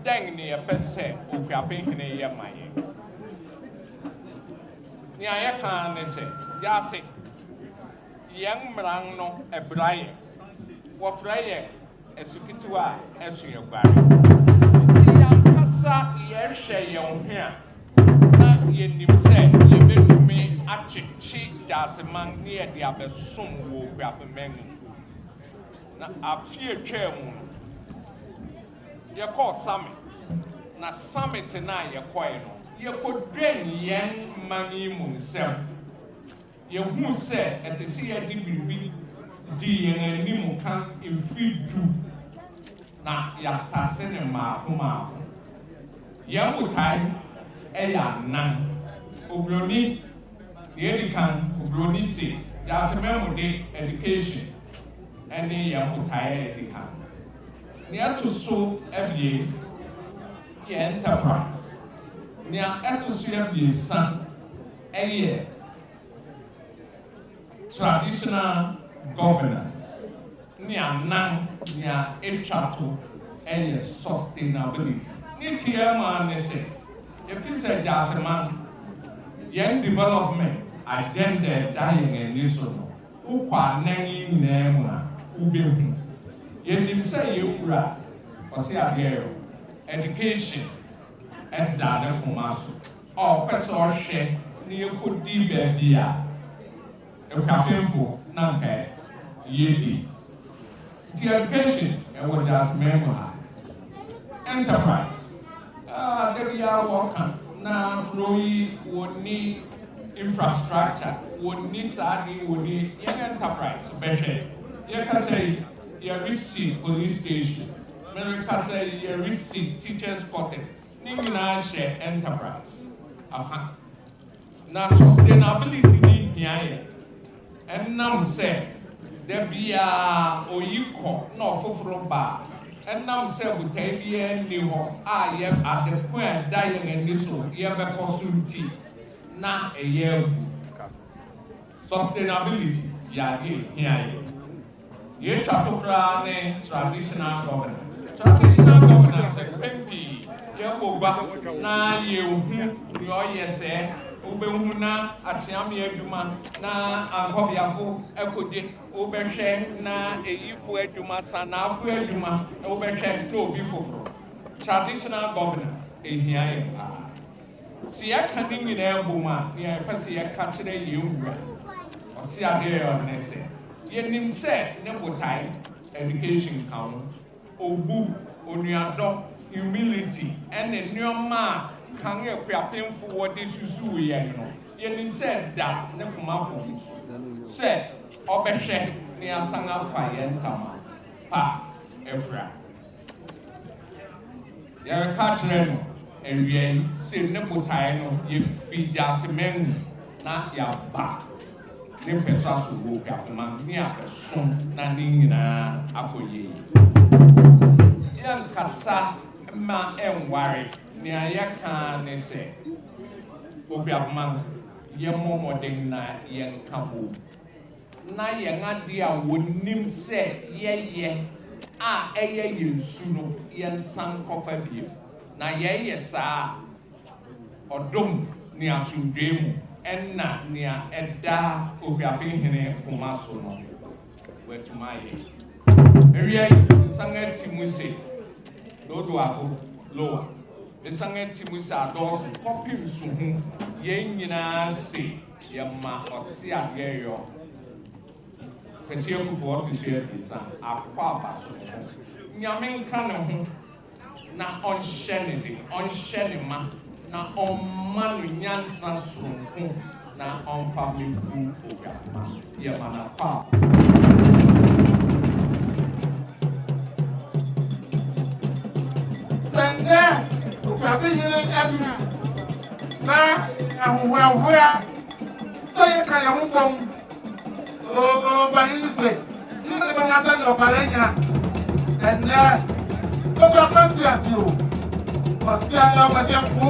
[SPEAKER 12] dɛn ne yɛpɛ sɛ Okuapehene yɛ ma yɛn nea yɛka ne sɛ Gyase yɛn mmran no ɛbra yɛn wɔfrɛ yɛn asukitiwa a ɛso yɛ guare nti yɛnkasa yɛhwɛ yɛn ho a na yɛnim sɛ yɛbɛtumi akyekye Gyase man ne yɛde abɛsom wɔ Okuapeman mu na afie twaa mu no yɛkɔɔ summit na summit na yɛkɔe no yɛkɔdwen yɛn man yi mu nsɛm yɛhu sɛ ɛte sɛ yɛde biribi di yɛn anim ka mfi du na yɛatase ne maako yɛn botae ɛyɛ anan obroni yɛdi kan obroni se Gyase man de education ɛne yɛn botae ɛdi kan nea ɛto so abie yɛ enterprise nea ɛto so abiesa ɛyɛ traditional governance nea nan nea etwa to ɛyɛ sustainability ne tiɛ maa ne sɛ efi sɛ Gyase man yɛn development agenda ɛda yɛn ani so no wokɔ anan yi nyinaa mu a wobɛhu yɛnim sɛ yɛwura Oseadeeyo education ɛda ne koma so ɔpɛ sɛ ɔhwɛ ne yɛkɔdi baabi a Okuapehene Nanka Yedi. The education and what just member enterprise. There we are working now. Roy would need infrastructure, would need sadi, would need enterprise. Better, you can say you receive police station. You can say you receive teachers' quarters. You share enterprise. Now sustainability need here, and now say. There be a oyiko no for bar, and now say we take the end new at the point dying and this one, you have a possibility. Now a year sustainability, here. You try to plan traditional governance. Traditional governance, a peppy, you go back now you yes, Ubehuna, Atiami Eduma, na Ankobiafo, Ekode, Ubeshe, na Eifu Eduma, Sana Eduma, Ubeshe, no before. Traditional governance, in here. See, I can't in a woman, near a person, I catch a young Oseadeeyo Nese. Yenim said, never time, education count, Obu, Onyado, humility, and a new man. Can you prepare for what this is? You said that never mind. Said, Obeshe, near Sanga Fire and Tama. Pa, Efra. You are catching and we say never time, you feed us men, not your back. The person who woke up, man, near soon, nothing in a afoye. Young Cassa, ma and worry. Near Yakan, say, Okuapehene, your momo na young Cambo. Na young idea would nim say, ye, you suno, yen san coffee. Na ye, sir, or dum near Sudemu, and not near Edda Okuapehene Omasono. Where to my area, Sanga Timusi, Lodo lower. The Sanga Timusa doors copy soon, Yenina say, Yama Oseadeeyo Kwasi Akuffo to share this son, a papa. Yamin Cannon, na on Shenny ma, na on Manu Yansan soon, na on family Okuapehene, Yamana papa.
[SPEAKER 9] Sende, Okuapehene Edna, na where, say, can you come? Oh, by say, you never has an operator, and there, Okuapehene Oseadeeyo Kwasi Akuffo.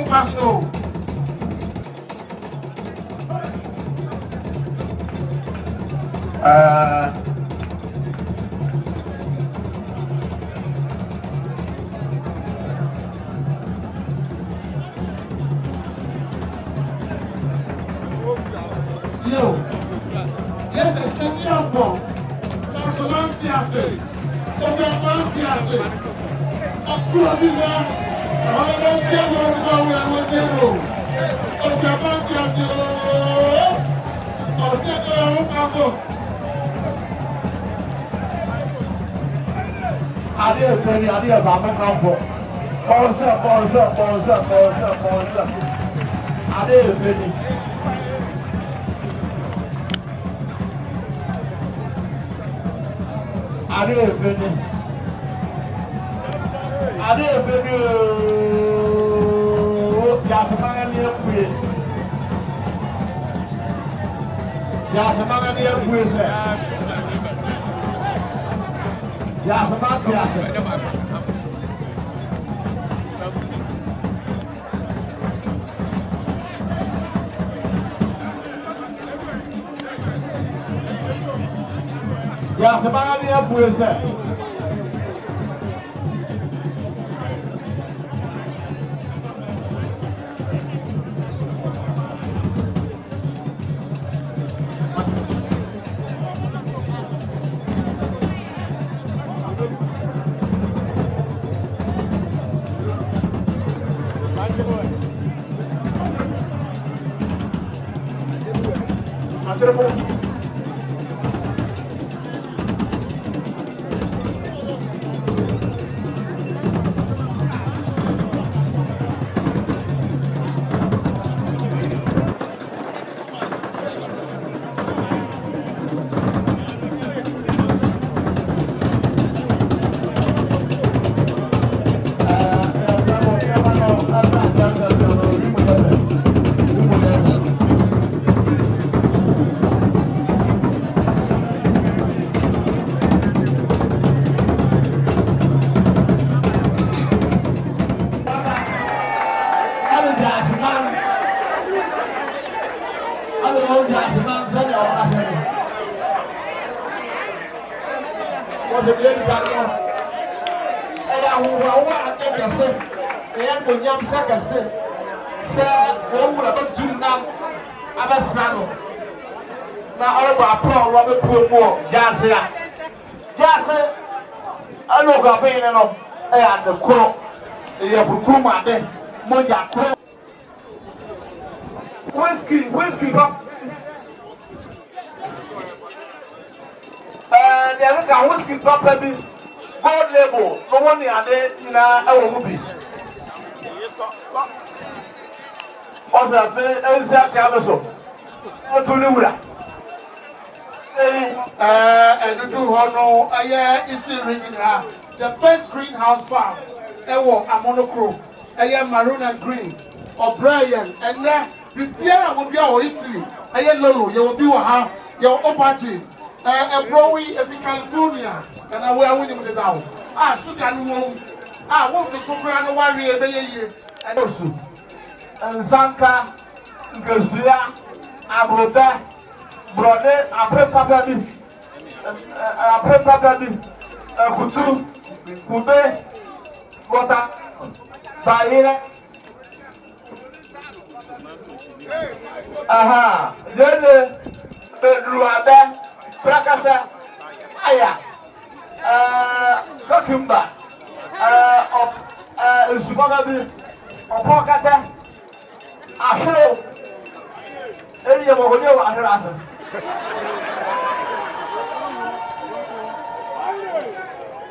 [SPEAKER 9] Yes, I can hear one. That's the man Gyase. Gyase. Of course, we know. I don't see anyone Gyase. Oseadeeyo Kwasi.
[SPEAKER 11] Adeeyo Amanokrom. Sponsor. Adeeyo. because of the lady that who are saying, and the young second say, one would have to now. I'm a son. Now, all of our poor Robert Poor, Gyase. Gyase, I know Okuapehene and the crow. You have Kuma then, Moja crow. Whiskey, up. The other guy whiskey, up, baby. Gold label, no one there in our movie. Also, and the first greenhouse farm, Amanokrom, maroon and green, O'Brien, and then Pierre will be our Italy, Lolo, you will be your Opati, a Browy, a California, and I will win with the down. Sugar, I want to cook around the warrior, and also. And Sanka, Gyase, Abroda, Brode, après Papa, Coutu, Koube, Bota, Bahire. Aha, Jene, Bedruade, Prakasa, Aya, Kokumba, Zubabi, Opokata. Hello. Any of what you are harassing.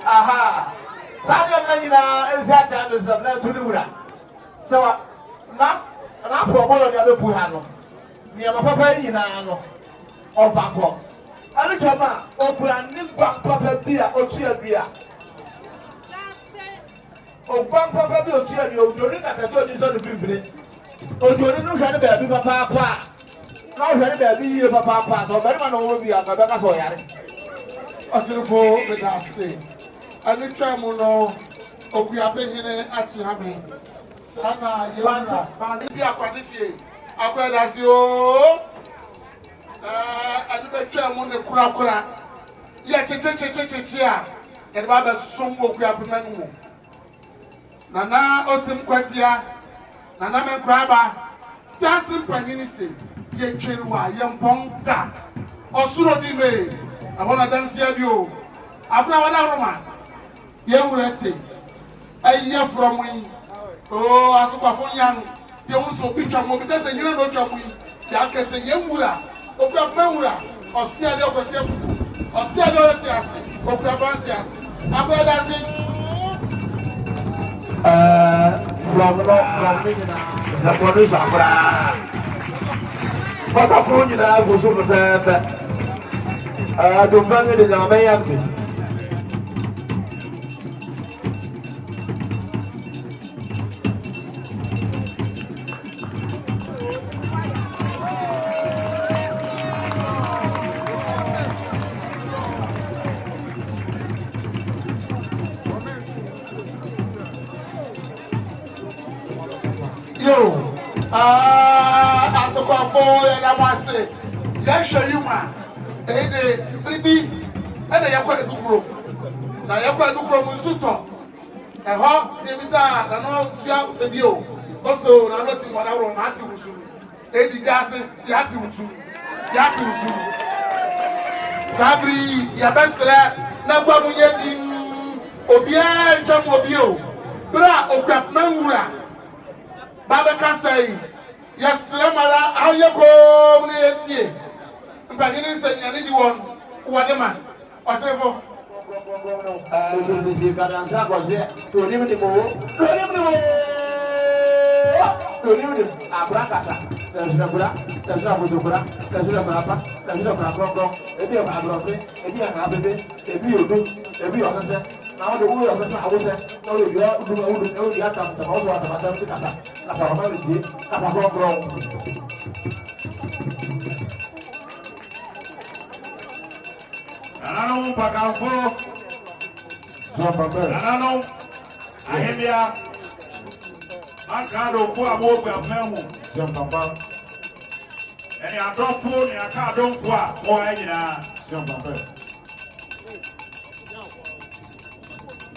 [SPEAKER 11] Aha. Samuel Nina is that and is of to do that. So, not for one of the other Puhano. Near my papa in or Bangkok. I look at my open back papa beer or cheer beer. Oh, Bangkok, you'll cheer you. You're not at the good. Oh, you don't know how to be papa. Now, how to be papa, so very much over the other. I still go with that say. I look at Mono, Okuapehene Oseadeeyo. Sana, Yolanda, Mandia Kwasi Akuffo. I look at Mono Kura. Yeah, Chia, and Baba Sum Okuapehene. Nana Osim Kwatia. Nana Mekraba, Gyase Panisi, Yekerua, Yamponga, Oseadeeyo. I want to dance here, you. After Roma, young racing. A year from me. Oh, as a young, you also picture Moses and you know Chamu. Yaka say Yamura, Okuapehene Oseadeeyo Kwasi Oseadeeyo Okuapehene. I'm going to dance. From the producer, but I'm going to go to the bank in America. That's a boy, and I want to say, yes, you man. And baby, and I have quite a good group. Now, you have quite a good group in Suto. And how they was and all the view. Also, I know some what I want to do. Eddie Gyase, you have to do. Sabri, your best, now what we get in Obia, John Mobile, Bra, Okuapehene. Baba Kasai, yes, Ramala, how you go, Netie. But he didn't say anyone, what the man, whatever. Now the whole of the house, no, you are to the atom, the house of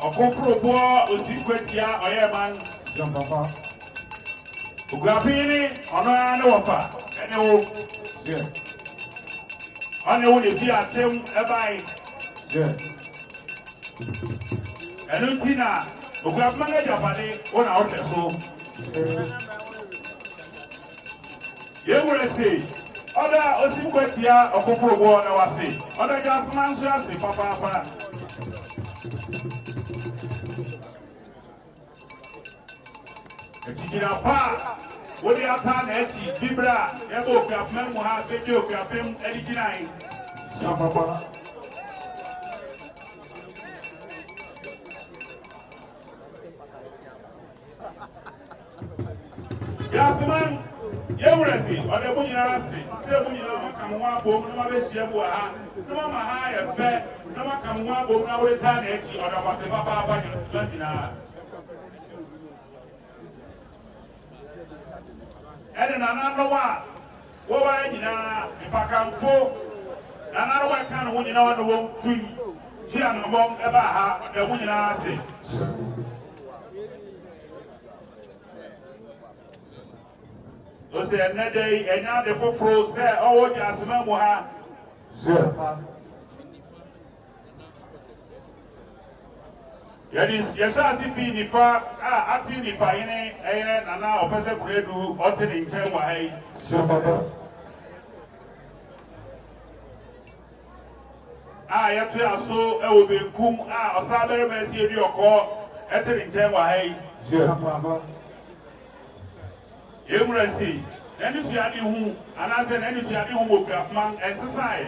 [SPEAKER 14] Okuffo Osikwetia Oyeman John Papa. Okuapehene ono na wofa ene wo. Ono wo ne bi atem ebai. Enu tina Okuapehene Japane ona oteso. Yewurese oda Osikwetia Okuffo na wase. Oda Gyase manso ase papa. Ejira pa wodi ata na echi bibra ebo Okuapehene mu ha beji Okuapehene ediginai papa. Gyase man yewuresi ode bunyina ase se bunyina kamwa bom na mabehia bu ha na ma ha ye fe na makamwa bom na wori ta na echi oda kwase papa nyina. Ede nana no wa wo ba nyina ipakamfo nana no wa kan wo nyina wa no wo tui ji anabom eba ha da wo nyina ase o se enede enya de foforo se owo Gyase ma mu ha Yadis yashasi fi nifa ati nifa yene nana opese kuredu ote ni nchen wa hai yatu aso ewo benkum osabere mesi edi oko ete ni nchen wa hai Yemuresi eni su adi hu anase eni su adi hu Okuapehene exercise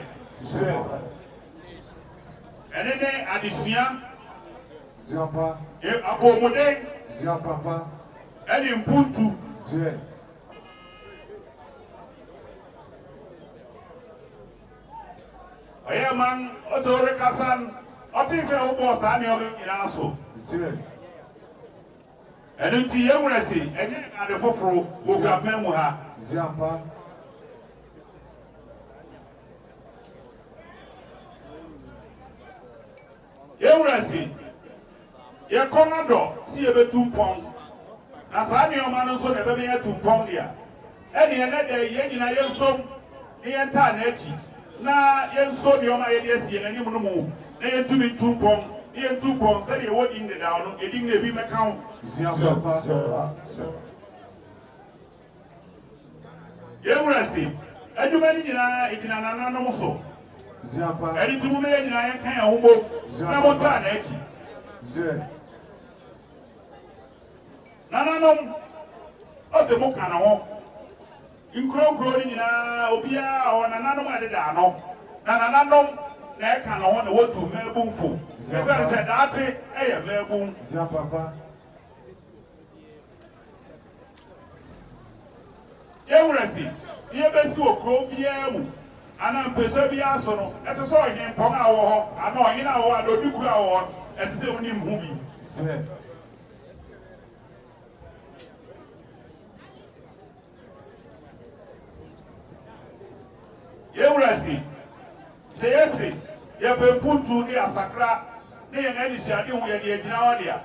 [SPEAKER 14] enene adisuya
[SPEAKER 9] Ziapa.
[SPEAKER 14] Apomode.
[SPEAKER 9] Ziapa.
[SPEAKER 14] Eni mpuntu.
[SPEAKER 9] Zwe.
[SPEAKER 14] Oyeman otore kasan otife ubo sa ni obi nyina so.
[SPEAKER 9] Zwe.
[SPEAKER 14] Eni ti yewuresi enye ade foforo Okuapehene mu ha.
[SPEAKER 9] Ziapa.
[SPEAKER 14] Yewuresi ye komando si ye betumpon na sa ni o manu so na be ye tumpon dia eni ene de ye nyina ye nsom ni ye nta na echi na ye nso ni o ma ye de sie na nimu no mu na ye tumi tumpon ye tumpon se ye wodi ndi da no edi na bi meka ho ye wurasi aduma ni nyina igina na no so edi tumu me ye nyina ye kan ya hubo na mo ta na echi Nananom ose mo kana ho inkro ni nyina obia o nananom adeda no nananom na e kana ho na wotu mebumfo ese se daate eye mebum
[SPEAKER 9] papa
[SPEAKER 14] yewurasi ye besi okro bia mu ana mpesa bia so no ese so ohin pon awo ho ana ohin awo adobi kuru awo ese se oni mhu bi Yewurasi seyesi ye pempuntu ni asakra ni ye ngani siade hu ye de gina wadia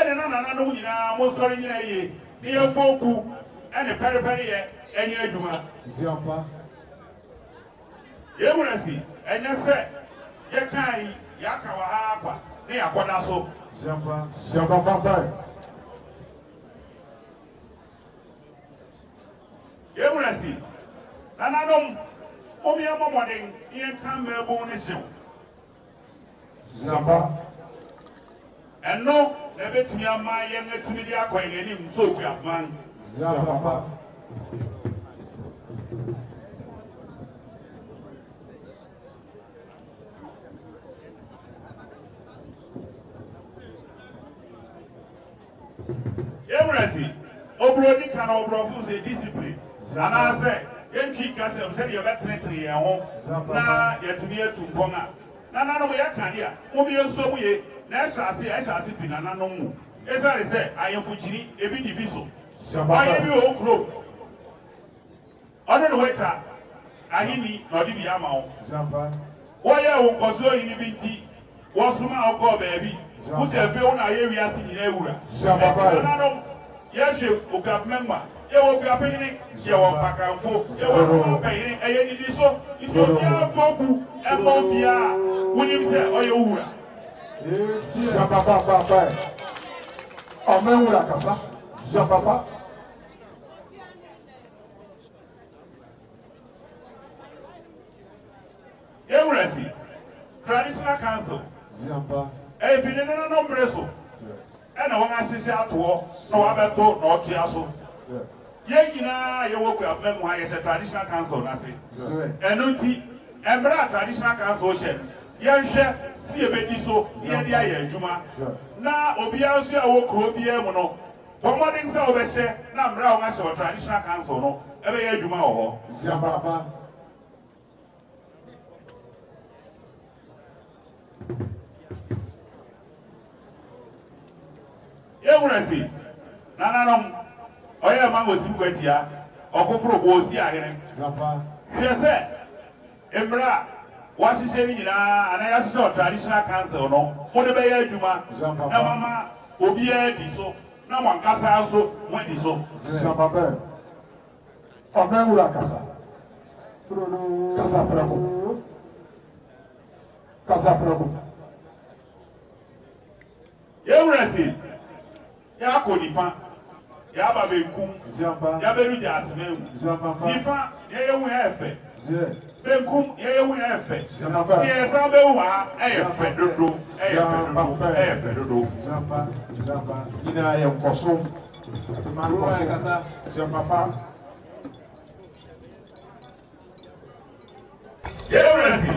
[SPEAKER 14] ene nana no nyina mo sori nyina ye ni ye foku ene periperi ye enye adwuma
[SPEAKER 9] ziapa
[SPEAKER 14] Yewurasi enye se ye kan yaka wa ha akwa ni yakoda so
[SPEAKER 9] ziapa papa
[SPEAKER 14] Yewurasi nananom Omi amomoding yen kan mebo ni sew.
[SPEAKER 9] Zamba.
[SPEAKER 14] Eno na betumi ama yen atumi di akwa enim so Okuapehene.
[SPEAKER 9] Zamba.
[SPEAKER 14] Yewurasi obrodi kan obrofu se discipline. Ana se Yentri Gyase said you better three at home. Na yetumi etumpon a. Na no we aka dia. Mo bi enso mu ye. Na I shall see pina na no mu. Esa re say ayemfo chiri ebi di bi so. Aye bi o kro. Ono no weta. Ahini na odi bi ama wo.
[SPEAKER 9] Zamba.
[SPEAKER 14] Wo ye wo koso yi ni bi nti. Wo suma okọ baabi. Who's a few na ye we are seeing ewura. Yes, you Okuapehene. You Okuapehene. You Pakanfo. You Okuapehene. Eye ni so. It's o bia foku. E mo bia. Woni se oye ewura.
[SPEAKER 9] Papa. Omewura kasa. Papa.
[SPEAKER 14] Ewurasi. Traditional council. If you didn't know Bresso, and I want to see out to no other talk, no Tiaso. Yea, you work with men why is a traditional council, I say. And Unti, and traditional council shed. Young chef, see a baby so, here the air, Juma. Now, Obiasia work Robia Mono. One more thing, so they say, now Brown as a traditional council, no, every year Juma or Papa. Ewurasi nananom oya man wosim kwatia okoforo bo Oseadeeyo hwese emra wasise ni nyina ana ya sise traditional council no mo de be ya adwuma na mama obi a di so na mo ankasa nso mo di so
[SPEAKER 9] Papa Omewura kasa prako
[SPEAKER 14] Ewurasi ya ko nifa ya ba benkum ya beru Gyase memu nifa ya yewu efe benkum ya yewu efe ya sa bewu ha efe dodo efe dodo
[SPEAKER 9] ina ya nkoso kasa Papa
[SPEAKER 14] Ewurasi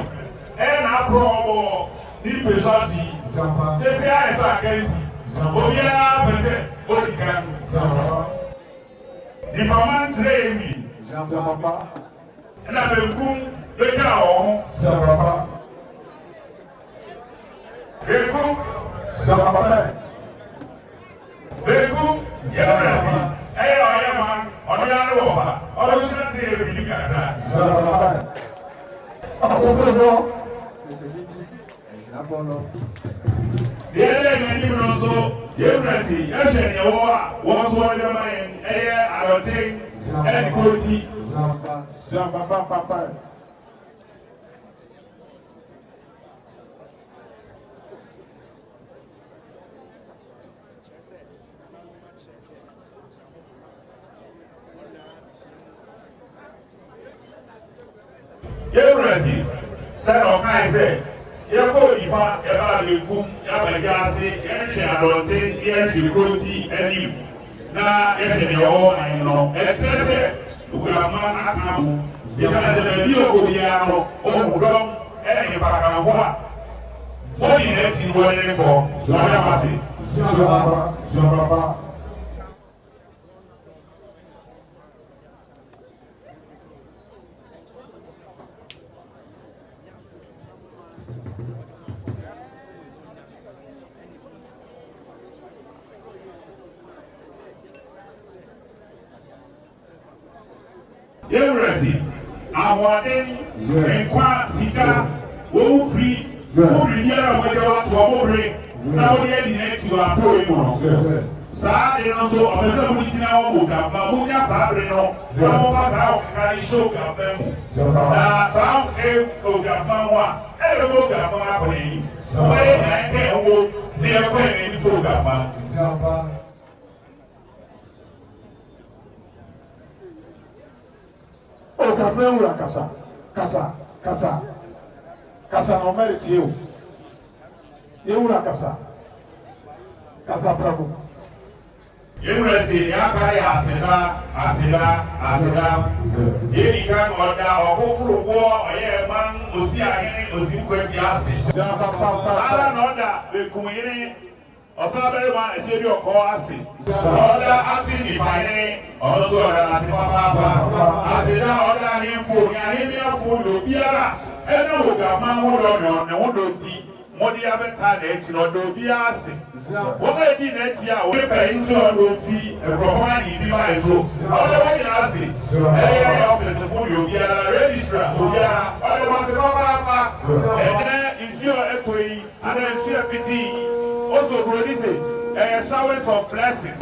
[SPEAKER 14] na pro ni pesati se asa kensi Obia pese odikan the farmer train me
[SPEAKER 9] Papa
[SPEAKER 14] na benkum beka o
[SPEAKER 9] Papa
[SPEAKER 14] benkum Ewurasi oya man oya no ba o so se e bi kakra Ewurasi yɛhwɛ ne wɔ a wɔn so wɔde ma yɛn ɛyɛ adɔten ɛne koti
[SPEAKER 9] Papa
[SPEAKER 14] Ewurasi sɛ ɔkae sɛ yɛkɔ nifa yɛba benkum yɛba Gyase yɛhwɛ adɔten yɛhwɛ koti anim na yɛhwɛ ne wɔ ayi no ɛsɛ sɛ Okuapehene aka ho yɛsɛ sɛ bi ɔkɔ biara no ɔmu dɔm ɛne ne pakanfo a wɔde ne asi wɔ ne kɔ wɔde amase
[SPEAKER 9] Papa
[SPEAKER 14] Ewurasi ahoɔden nkwa sika wɔn firi wɔn biara wɔde wato wɔn bere na wɔde adi n'akyi wɔ apɔw yi mu no saa de no nso ɔbɛsɛ wɔn gyina wɔn wɔ Okuapehene wɔn nya saa bere no na wɔn fa saa ɔkara yi hyɛ Okuapehene mu na saa Okuapehene ho a ɛyɛ bɛ Okuapehene akɔ n'anim wɔyɛ nyɛ nkɛ ɛwɔ ne ɛkɔ n'anim fɔ Okuapehene.
[SPEAKER 9] Omewura kasa na omeriti eu Ewura kasa prako
[SPEAKER 14] Ewurasi yaka ya aseda yedi kan oda okofuru wo oye man Oseadeeyo Kwasi ase ala na oda bekumyene Oseadeeyo ma esedi oko ase oda ati ni fayene oso oda ati papa aseda oda ni fu ya ni afo do biara ena Okuapehene ho do ne wo do ti modi abeta na echi no do biase wo ga di na echi a wo pe nso do fi ebroma ni fi ba eso oda wo ni ase office for you biara registrar biara oda wo se papa ene ifio ekoi ana ifio piti o also produce showers of blessing.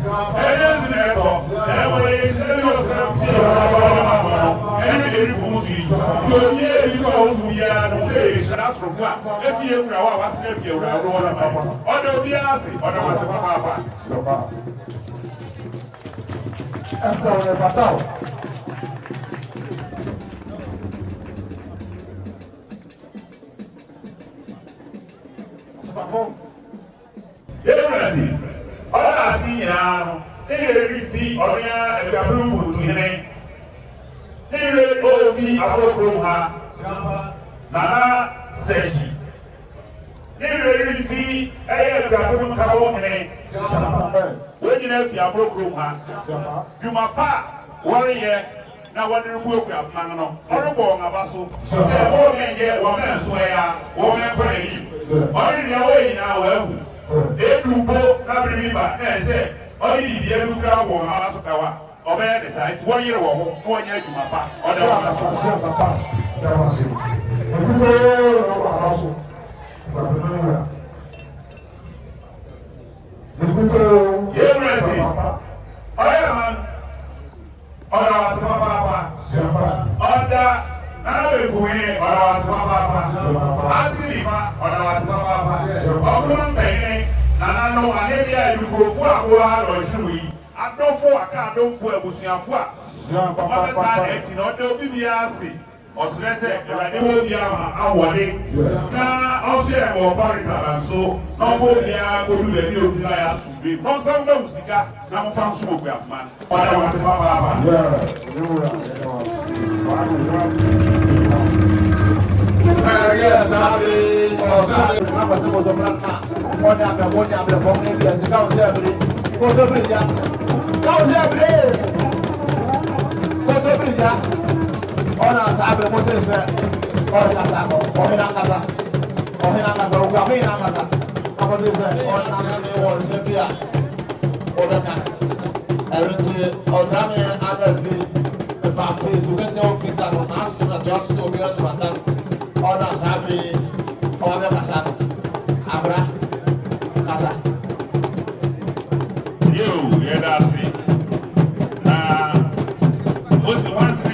[SPEAKER 14] Ọ̀la sí ìyá nílé rí fi ọ̀rẹ́ ẹ̀gbẹ̀rún bùtù yẹn nílé ó fi àkókò ha nàá sẹ̀ṣì nílé rí fi ẹ̀yẹ ẹ̀gbẹ̀rún káwọ́ yẹn wọ́n nyina fi àkókò ha jùmọ̀pá wọ́n yẹ na wọ́n ní wọ́n kú àbúmọ̀ náà ọ̀rẹ́ bọ̀ ọ̀n àbá so ṣe wọ́n mẹ́ yẹ wọ́n mẹ́ nsọ ya wọ́n mẹ́ kọ́ ẹ̀yí ọ̀rẹ́ ni ẹ̀wọ́ yìí náà wọ́n ẹ̀hù èdùbò nábìrì mímà náà ẹ̀sẹ̀ ọ̀rẹ́ ni ìdí ẹ̀dùn kúrẹ́ wọ̀ ọ̀n àbá so káwa ọ̀bẹ yẹ dẹ̀sà ẹ̀tí wọ́n yẹrẹ wọ̀ hó wọ́n yẹ jùmọ̀pá ọ̀dẹ̀ wọn kà ọ̀dà wàsímà pàápàá ọ̀dà nàbẹ̀kùnrin ọ̀dà wàsímà pàápàá àtìlìfà ọ̀dà wàsímà pàápàá ọ̀gbọ́n bẹ̀yìn nànánú àlẹ́bí àyùkòfó àkóhá lọ́ọ̀ṣù yìí adọ́fó àká adọ́fó ẹ̀bùsùnyàfó à ọ̀bẹ̀ta ẹ̀tì náà ọ̀dẹ́ òbí bí a sè ọ̀sẹ̀lẹ̀sẹ̀ ìrànlẹ́wọ̀ bí a àwọ̀dé ná ọ̀sẹ̀ ẹ̀wọ̀ bárì kàrà nso n'ọ̀bọ̀ bí a gbódú ẹ̀ ní òfin náà yà sùn bí nọ́ọ̀sán bẹ́ẹ̀ wùsíkà náà mo fa ń sún òkú àfúmá ọ̀dà wà sí pápá àbá.
[SPEAKER 11] Ona sabe mote se ona sako ohina ngasa ugame ngasa apote se ona me wo se bia odaka everything ozame agazi pa peso que se o pinta no maso na just to be as mandan ona sabe ona kasano abra casa
[SPEAKER 14] yo yedasi na what's the one thing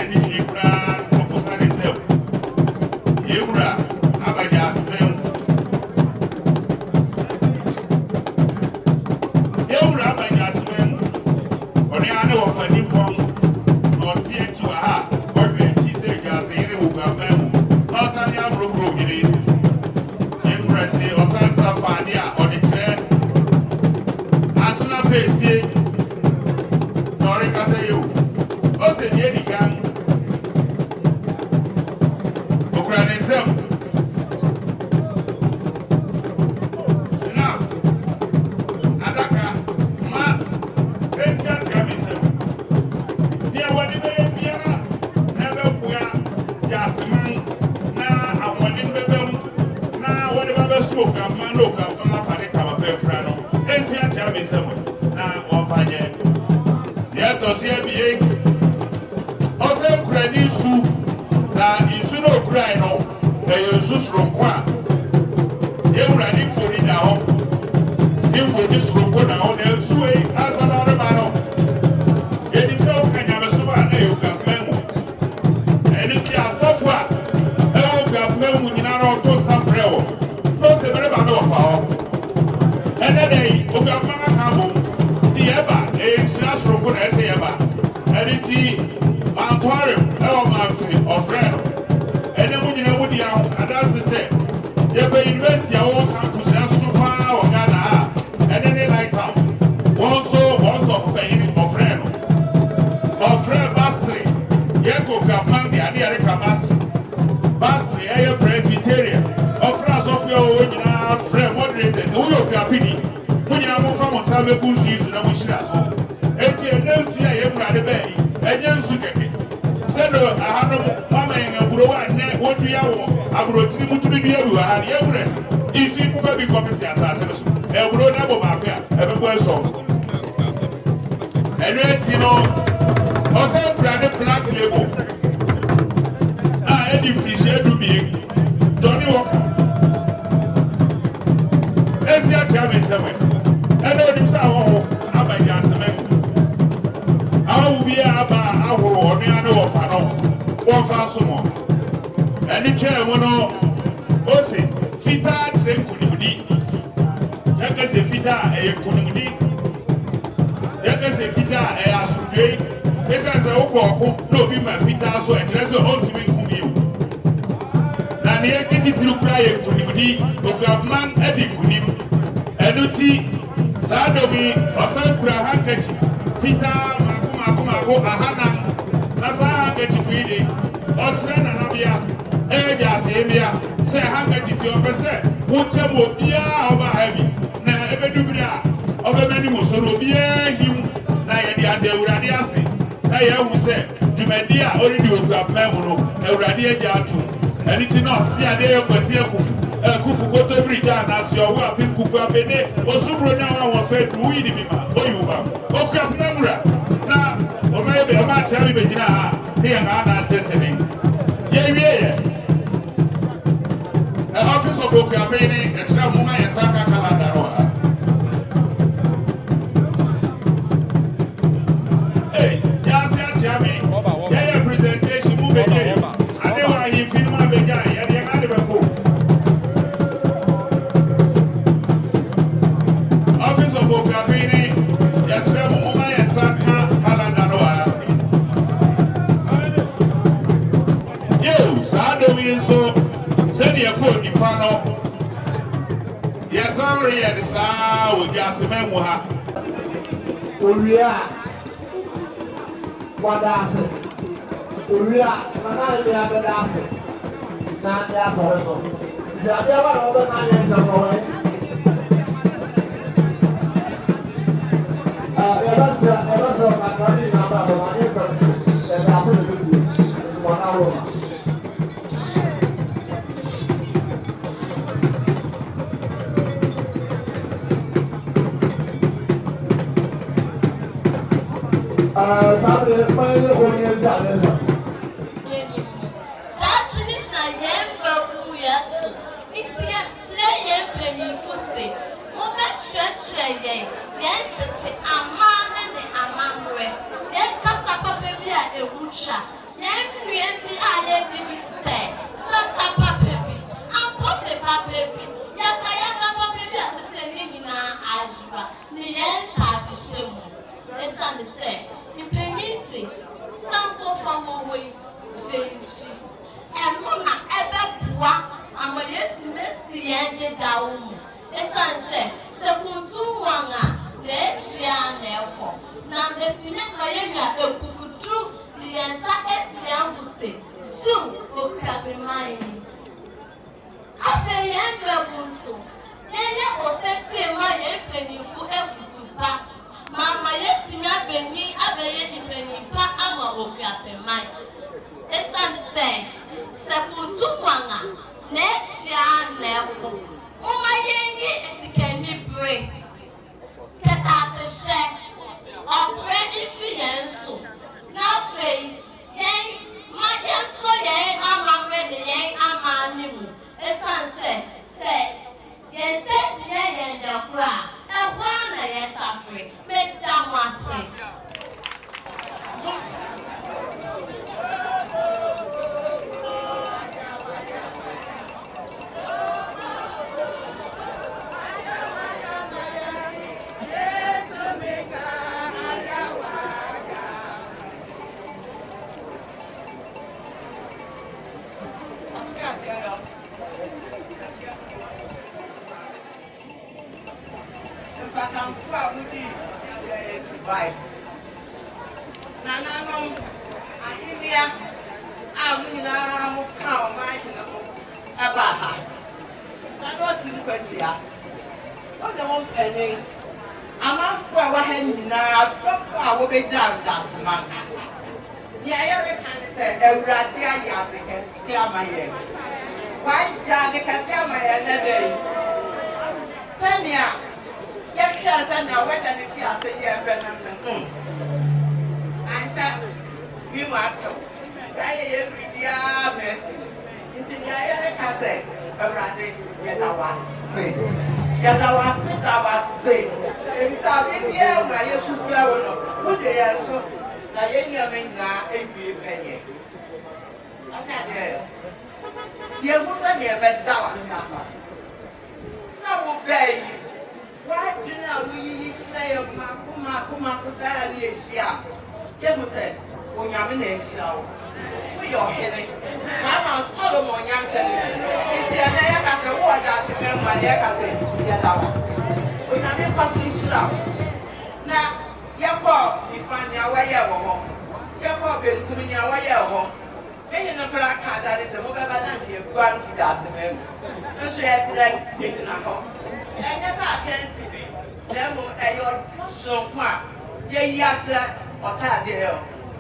[SPEAKER 14] seven. And then you say, oh, I'm a Gyase. I will be about our or near no of an one thousand more. And the chair will know, Ose, Fita, Kunudi. Yaka se Fita, a Kunudi. Yaka se Fita, a Asube. This is a Okuapehene, no be my Fita, so it's also on to me. Nani ekiti tilukura ye kunimudi Okuapehene edi kunim enuti sadomi osankura hankechi fita mako ahana nasa hankechi fide osrena nabia Gyase emia se hankechi fi opese wuchem obia oba habi na ebedubira obemani musoro obia him na ye dia dewurade ase na ye hu se dwumadi a oridi Okuapehene no ewurade agya ato Anything else, Oseadeeyo Kwasi Akuffo Koto Bridge and as your work in Okuapehene Oseadeeyo now fed to win him. Okuapehene now, or maybe a match I be here and testing. Yeah. An office of Okuapehene, a strong woman and Saka Calendar. Hey, Gyase Chami, yeah, presentation moving. Office of Okuapehene, yes, Woman and Saka Calendar. You, Sado, so send your code in front. Yes, I'm ready at the sound with Gyase Memoha.
[SPEAKER 11] What does it? We are not the other dancing. Not that also. The other one over 9 years ago.
[SPEAKER 15] yada wase ntabi dia na yesu kula wono wo de yeso na yenya menna ebi penye asa de dia musa ne beda wa na sa wo bei wa dina wo yi chire yo kuma ko sa ni esia ke musa o nyame na esia wo yo hele mama Solomon nyase isi ana ya ka fe wo ja se me ma ya ka fe ya dawa o nyame pasu isra na yakọ ifani awaye wo yakọ belkuru ni awaye wo enye na pra ka da se mo baba na ke gwan fi da se me nso ya tira ke na ko enye sa kensi bi demo eyo so kwa ye ya tira Oseadeeyo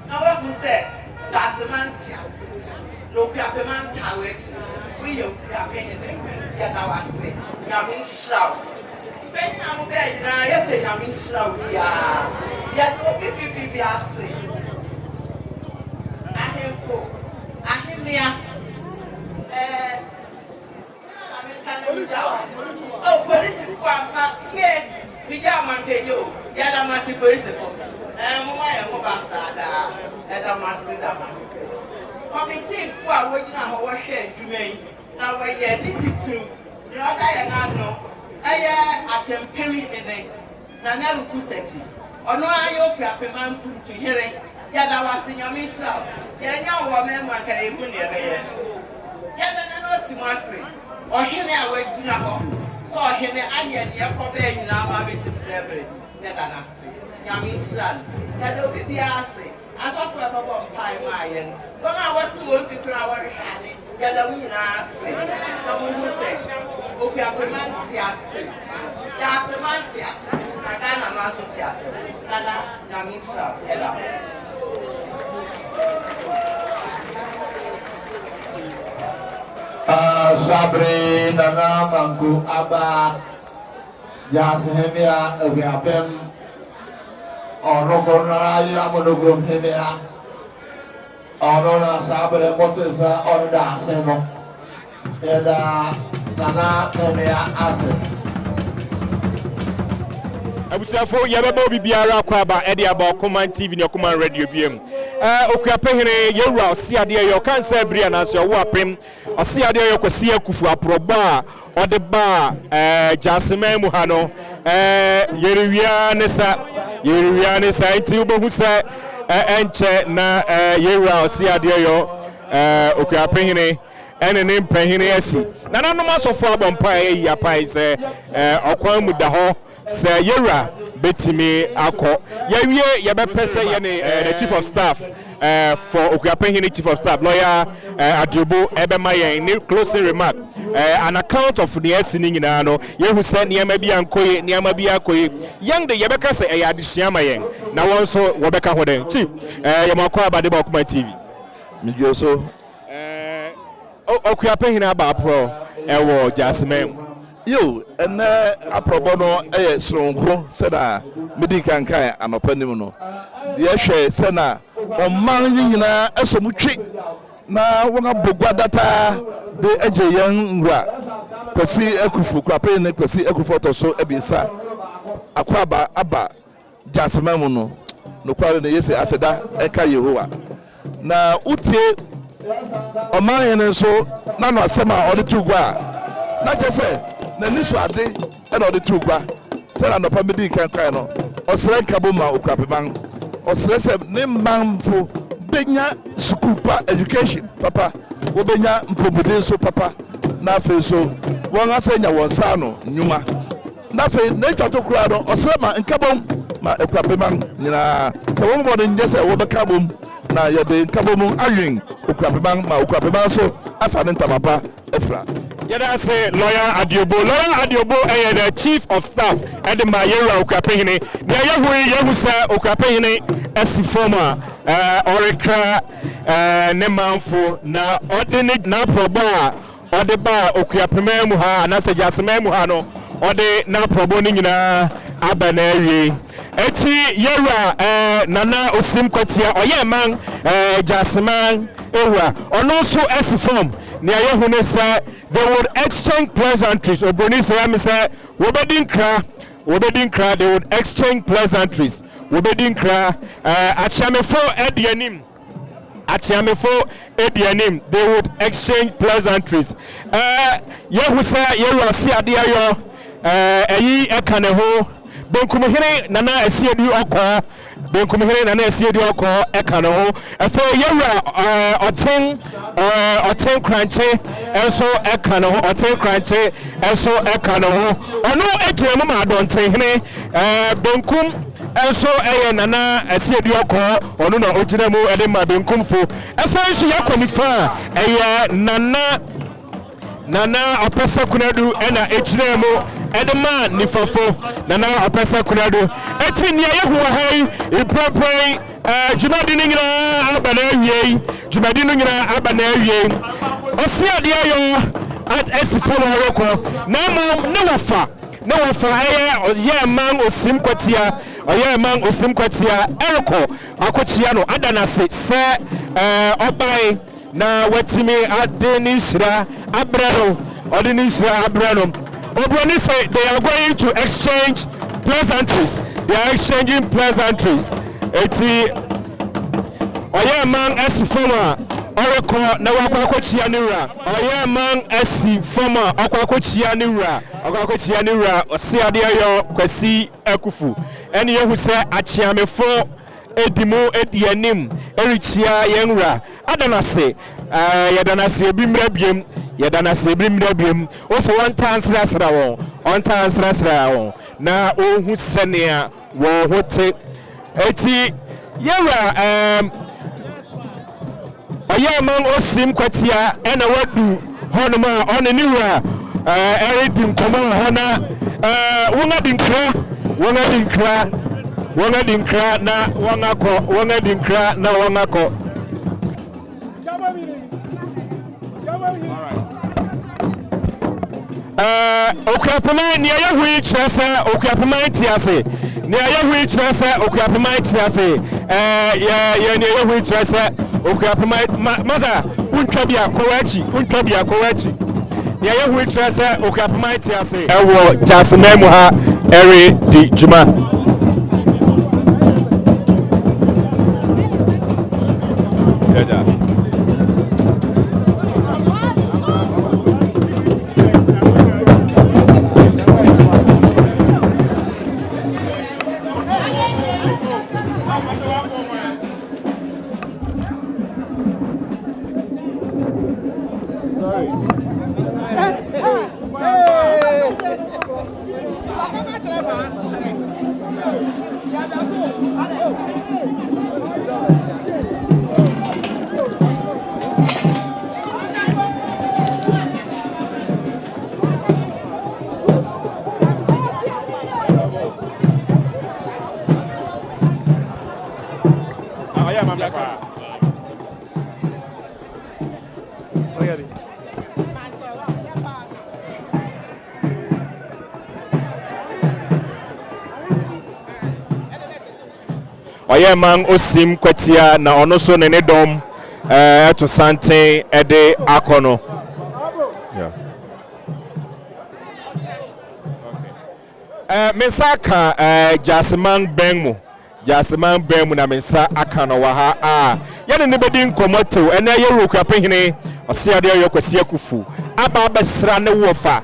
[SPEAKER 15] na we bu se Dasemantia, Okuapehene Oseadeeyo, we Okuapehene Yada wase, Nyame shraw. Ben na mo be na yes Nyame shraw ya. Ya to bibi ase. Ahemfo, ahemia. Oh, police for ampa. Here, we ja man kejo. Yada masi police for. Mama ya mo bansada. Eda masida. Committee for a wagina ho hwe adwuma na we ye lititu. The other ya no. Atemperi ene. Na na ruku seti. Ono ayo Okuapehene to here. Yada wase Nyame shraw. Ya nya wo memma ka ebu ne be. Yada na no simase. Ohene a wagina ho. So ohene anya ne ko be nyina ma be sisebe. Yada na se. Nyame shraw. Yada obi bia ase. Aso to baba mpai ma yen. Goma watu wo bi kura wa hane. Yada wu nyina ase. Na mo mu se. Okuapehene ase. Ya se man ti ase. Agana maso ti ase. Nana Nyame shraw. Yada.
[SPEAKER 11] Sabre nana mangu aba Gyase hemia Okuapehene Amanokrom ya Amanokrom hemia na sabre motesa da aseno eda nana hemia ase
[SPEAKER 1] abusiafo yababa obi biara kwaba ede aba Okuman TV ne Okuman Radio biem Okuapehene yewura Oseadeeyo kansa bria na so wo apem Oseadeeyo Kwasi Akuffo aproba ode ba Gyase mu ha no yerewia ne sa nti ubohu se enche na yewura Oseadeeyo Okuapehene ene ne mpehene asi na nanom asofo abompa yi apai se okwan mu da ho se yewura betimi akọ yewie yebepese ye ne the chief of staff for Okuapehene chief of staff lawyer Adiobo ebemayen ne closing remark an account of the esini nyina no yehu se niam bia nkoye niam bia akoye yang de yebeka se adesua mayen na won so wobeka hoden chief yemakọ abade ba Okuman TV
[SPEAKER 16] midwo so
[SPEAKER 1] Okuapehene aba pro ewo Gyase
[SPEAKER 16] yo ene aprobo no sronko se da medi kankan anopanim no ye hwe se na omman nyina esomutwe na wona bogwa data de ejeyen ngura Kwasi Akuffo Okuapehene Kwasi Akuffo to so ebisa akwaba aba Gyase no no kware ne yese aseda eka Yehowa na utie omman yene so na no asema ode gwa na jese na niso ade e na ode gwa se na no pamedi kankan no osere nkabo ma Okuapehene osere se ne manfo benya school education papa wo benya mpobuden so papa na fe so won asenya won sa no nyuma na fe na twato kura no osere ma nkabo ma Okuapehene nyina se wo mo de nje se wo be kabom na ye de nkabo mu awin Okuapehene ma Okuapehene so afa ne ntamapa efra
[SPEAKER 1] yada say lawyer Adiobo the chief of staff and the Mayera Okuapehene na yehu say Okuapehene as former orekra ne manfo na ordinate na proba ode ba Okuapehene mu ha na se Gyase mu ha no ode na probo ni nyina aba na awie eti yewura nana osim kwatia oye man Gyase ewura ono so as form near Yahoo say they would exchange pleasantries. Obroni say, I say, Wobedinkra, they would exchange pleasantries. Wobedinkra, Achamefo Edianim. Achamefo Edianim, they would exchange pleasantries. Yahoo say, Oseadeeyo, Eyi Ekaneho, Benkumihene Nana Oseadeeyo Okwa. Benkumihene Nana Oseadeeyo Okwa Ekaneho. Efo Yewra Oten Kranche Enso Ekaneho, Oten Kranche Enso Ekaneho. Ono ejemu ma donten hene Benkum enso Nana Oseadeeyo Okwa ono na ojinemu ede ma Benkum fo. Efo nso yakonifa Nana opesa kunadu ena ejinemu edema nifafo Nana opesa kunadu eti nia yehu hai iprepre jumadi nyina abana awie jumadi nyina abana awie Oseadeeyo at esifolo roko na mo ne wafa oye man osim kwatia eroko akochia no adanase se obai na watimi adenishra abrano Obroni say they are going to exchange pleasantries. They are exchanging pleasantries. Eti oye man esi former oreko na wakwakochia niwra. Oye man esi former akwakochia niwra. Oseadeeyo Kwasi Akuffo. Eni yehu say achiamefo edimu edianim erichia yenwra. Adanase Yadanase bimrebiem also one time srasra won na ohu senia wo hote eti yera man osim kwatia ena wadu honoma on niwra eridim komo hona wonga dinkra na wangako Okuapehene near Yahoo Chasa, Okuapehene Tiase, near Yahoo Chasa, Okuapehene Tiase, near Yahoo Chasa, Okuapehene Maza, Unkabia Kowachi, near Yahoo Chasa, Okuapehene Tiase, Gyase Memuha, Eri Di Juma. Oye man osim kwatia na ono so ne dom to sante ede akono. Mesaka Gyase man benmu na mensa akano wa ha yene ne bedi nkomoto ene ye Okuapehene Oseadeeyo Kwasi Akuffo aba sra ne wofa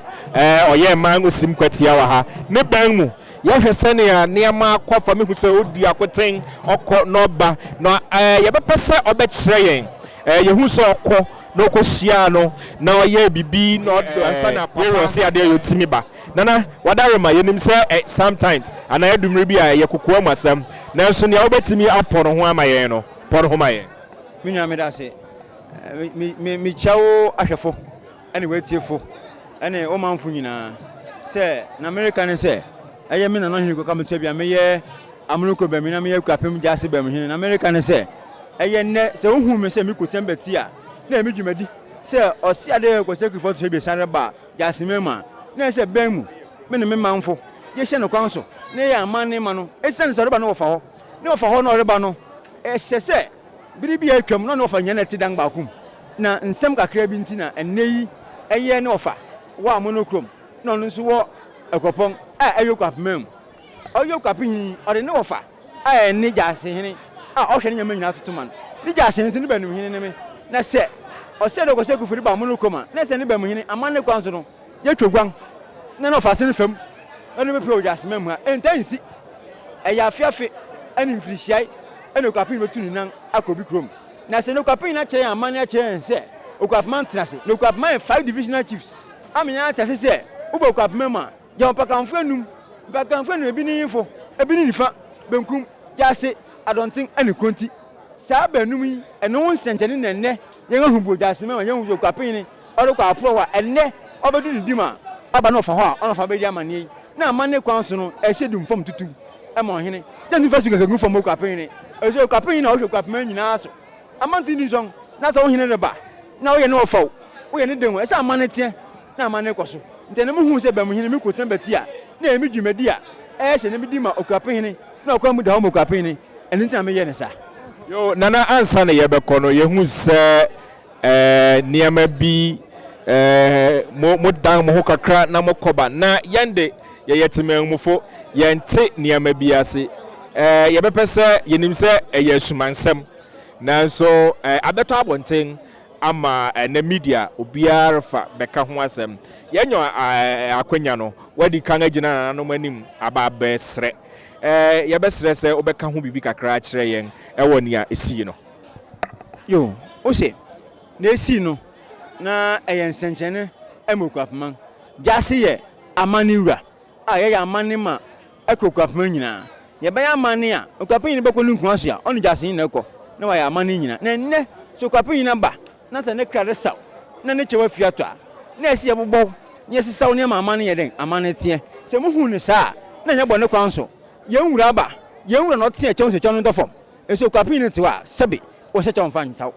[SPEAKER 1] oye man osim kwatia wa ha ne benmu yahwe sene niama kwafa mehu se odi akoten okọ noba no yebepese obekire yen yehu se okọ no kohia no na oye bibi no ansana papa Oseadeeyo timiba nana wadarema yenim se sometimes ana edumre bi a yekokoa masam na so ne obetimi aporo ho amaye no poro ho maye minya me da se mi chawo ahwefo ene wetiefo ene o manfo nyina se na America ne se eye mi na no hini ko kametua bia me ye Amanokrom be mi na me ye Okuapehene Gyase be mi hini na America ne se eye ne se ohu me se mi kotemba ti a na mi dwumadi se Oseadeeyo Kwasi Akuffo to be sare ba Gyase mema na se ben mu me ne me manfo ye hye no kwan so na ye amane ma no esen se roba no wofa ho ne wofa ho no roba no hye se biribi atwam no wofa nya na ti dan ba kum
[SPEAKER 2] na nsɛm kakra bi nti na ɛnɛ yi ɛyɛ ne ɔfa wɔ Amanokrom na ɔno nso wɔ ɛkɔpɔn a ɛyɛ Okuapehene ɔyɛ Okuapehene ɔde ne ɔfa a ɛne Gyase hene a ɔhwɛ ne nyama nyinaa totoma no ne Gyase hene ne bɛnum hene ne me na sɛ Oseadeeyo Kwasi Akuffo ba Amanokrom a na sɛ ne bɛnum hene amane kwan so no yɛtwa gwan na no ɔfa se ne fam ɛne bɛpɛ Gyase mɛmu a ɛntansi ɛyɛ afiafe ɛne mfirihyiae ɛne Okuapehene bɛtu ne nan akɔbi krom na sɛ ne Okuapehene akyerɛ amane akyerɛ sɛ Okuapehene tenase ne Okuapehene 5 divisional chiefs amenya atase sɛ ubo Okuapehene ma ya mpakamfo enum ebi ni info ebi ni nifa benkum Gyase adonten ane konti saa banum yi ene won senkyene na enne yen ahubo Gyase ma yen hu Okuapehene ɔde kwa apro wa enne obedu ni dima aba na ofa ho a ɔna fa be di amane yi na amane kwan so no ɛhye dum fam tutu ɛma ɔhene gye ni fa su gagagu fam Okuapehene ɛso Okuapehene na ɔhwe Okuapehene nyina so amanti ni sɔn na sɛ ɔhene ne ba na ɔyɛ ne ɔfaw ɔyɛ ne den ɛsɛ amane tie na amane kɔ so ntene mu hu sɛ bɛmuhene mi kotan bɛti a na emi dwumadi a ɛhyɛ ne mi di ma Okuapehene na ɔkɔ mu da ho Okuapehene ɛne ntina me yɛ ne sa
[SPEAKER 1] yo nana ansa na yɛbɛkɔ no yɛhu sɛ nneɛma bi mo dan mo ho kakra na mo kɔba na yɛnde yɛyɛ temamufo yɛnte nneɛma bi ase yɛbɛpɛ sɛ yɛnim sɛ ɛyɛ asumansɛm nanso abɛtɔ abɔnten ama na media obiara fa bɛka ho asɛm yenyo akwanya no wadi kan agina nananom anim aba bɛsrɛ yɛbɛsrɛ sɛ obɛka ho bibi kakra kyerɛ yɛn ɛwɔ nia esi no
[SPEAKER 2] yo ose na esi no na ɛyɛ nsɛnkyɛne ɛma Okuapehene Gyase yɛ amane wura a yɛyɛ amane ma ɛkɔ Okuapehene nyinaa yɛbɛyɛ amane a Okuapehene bɛkɔ ne nkwa so a ɔno Gyase nyina ɛkɔ na wɔyɛ amane nyinaa na nnɛ so Okuapehene ba na sɛ ne kra de saw na ne kyɛwa fiato a na esi yɛbobɔ ne sisaw ne ma amane yɛ den amane tie sɛ muhu ne saa na nyɛ bɔ ne kwan so yɛn wura ba yɛn wura no tie kyɛw sɛ kyɛw no dɔfam eso Okuapehene te wa sɛbe wo sɛ kyɛw mfa nsaw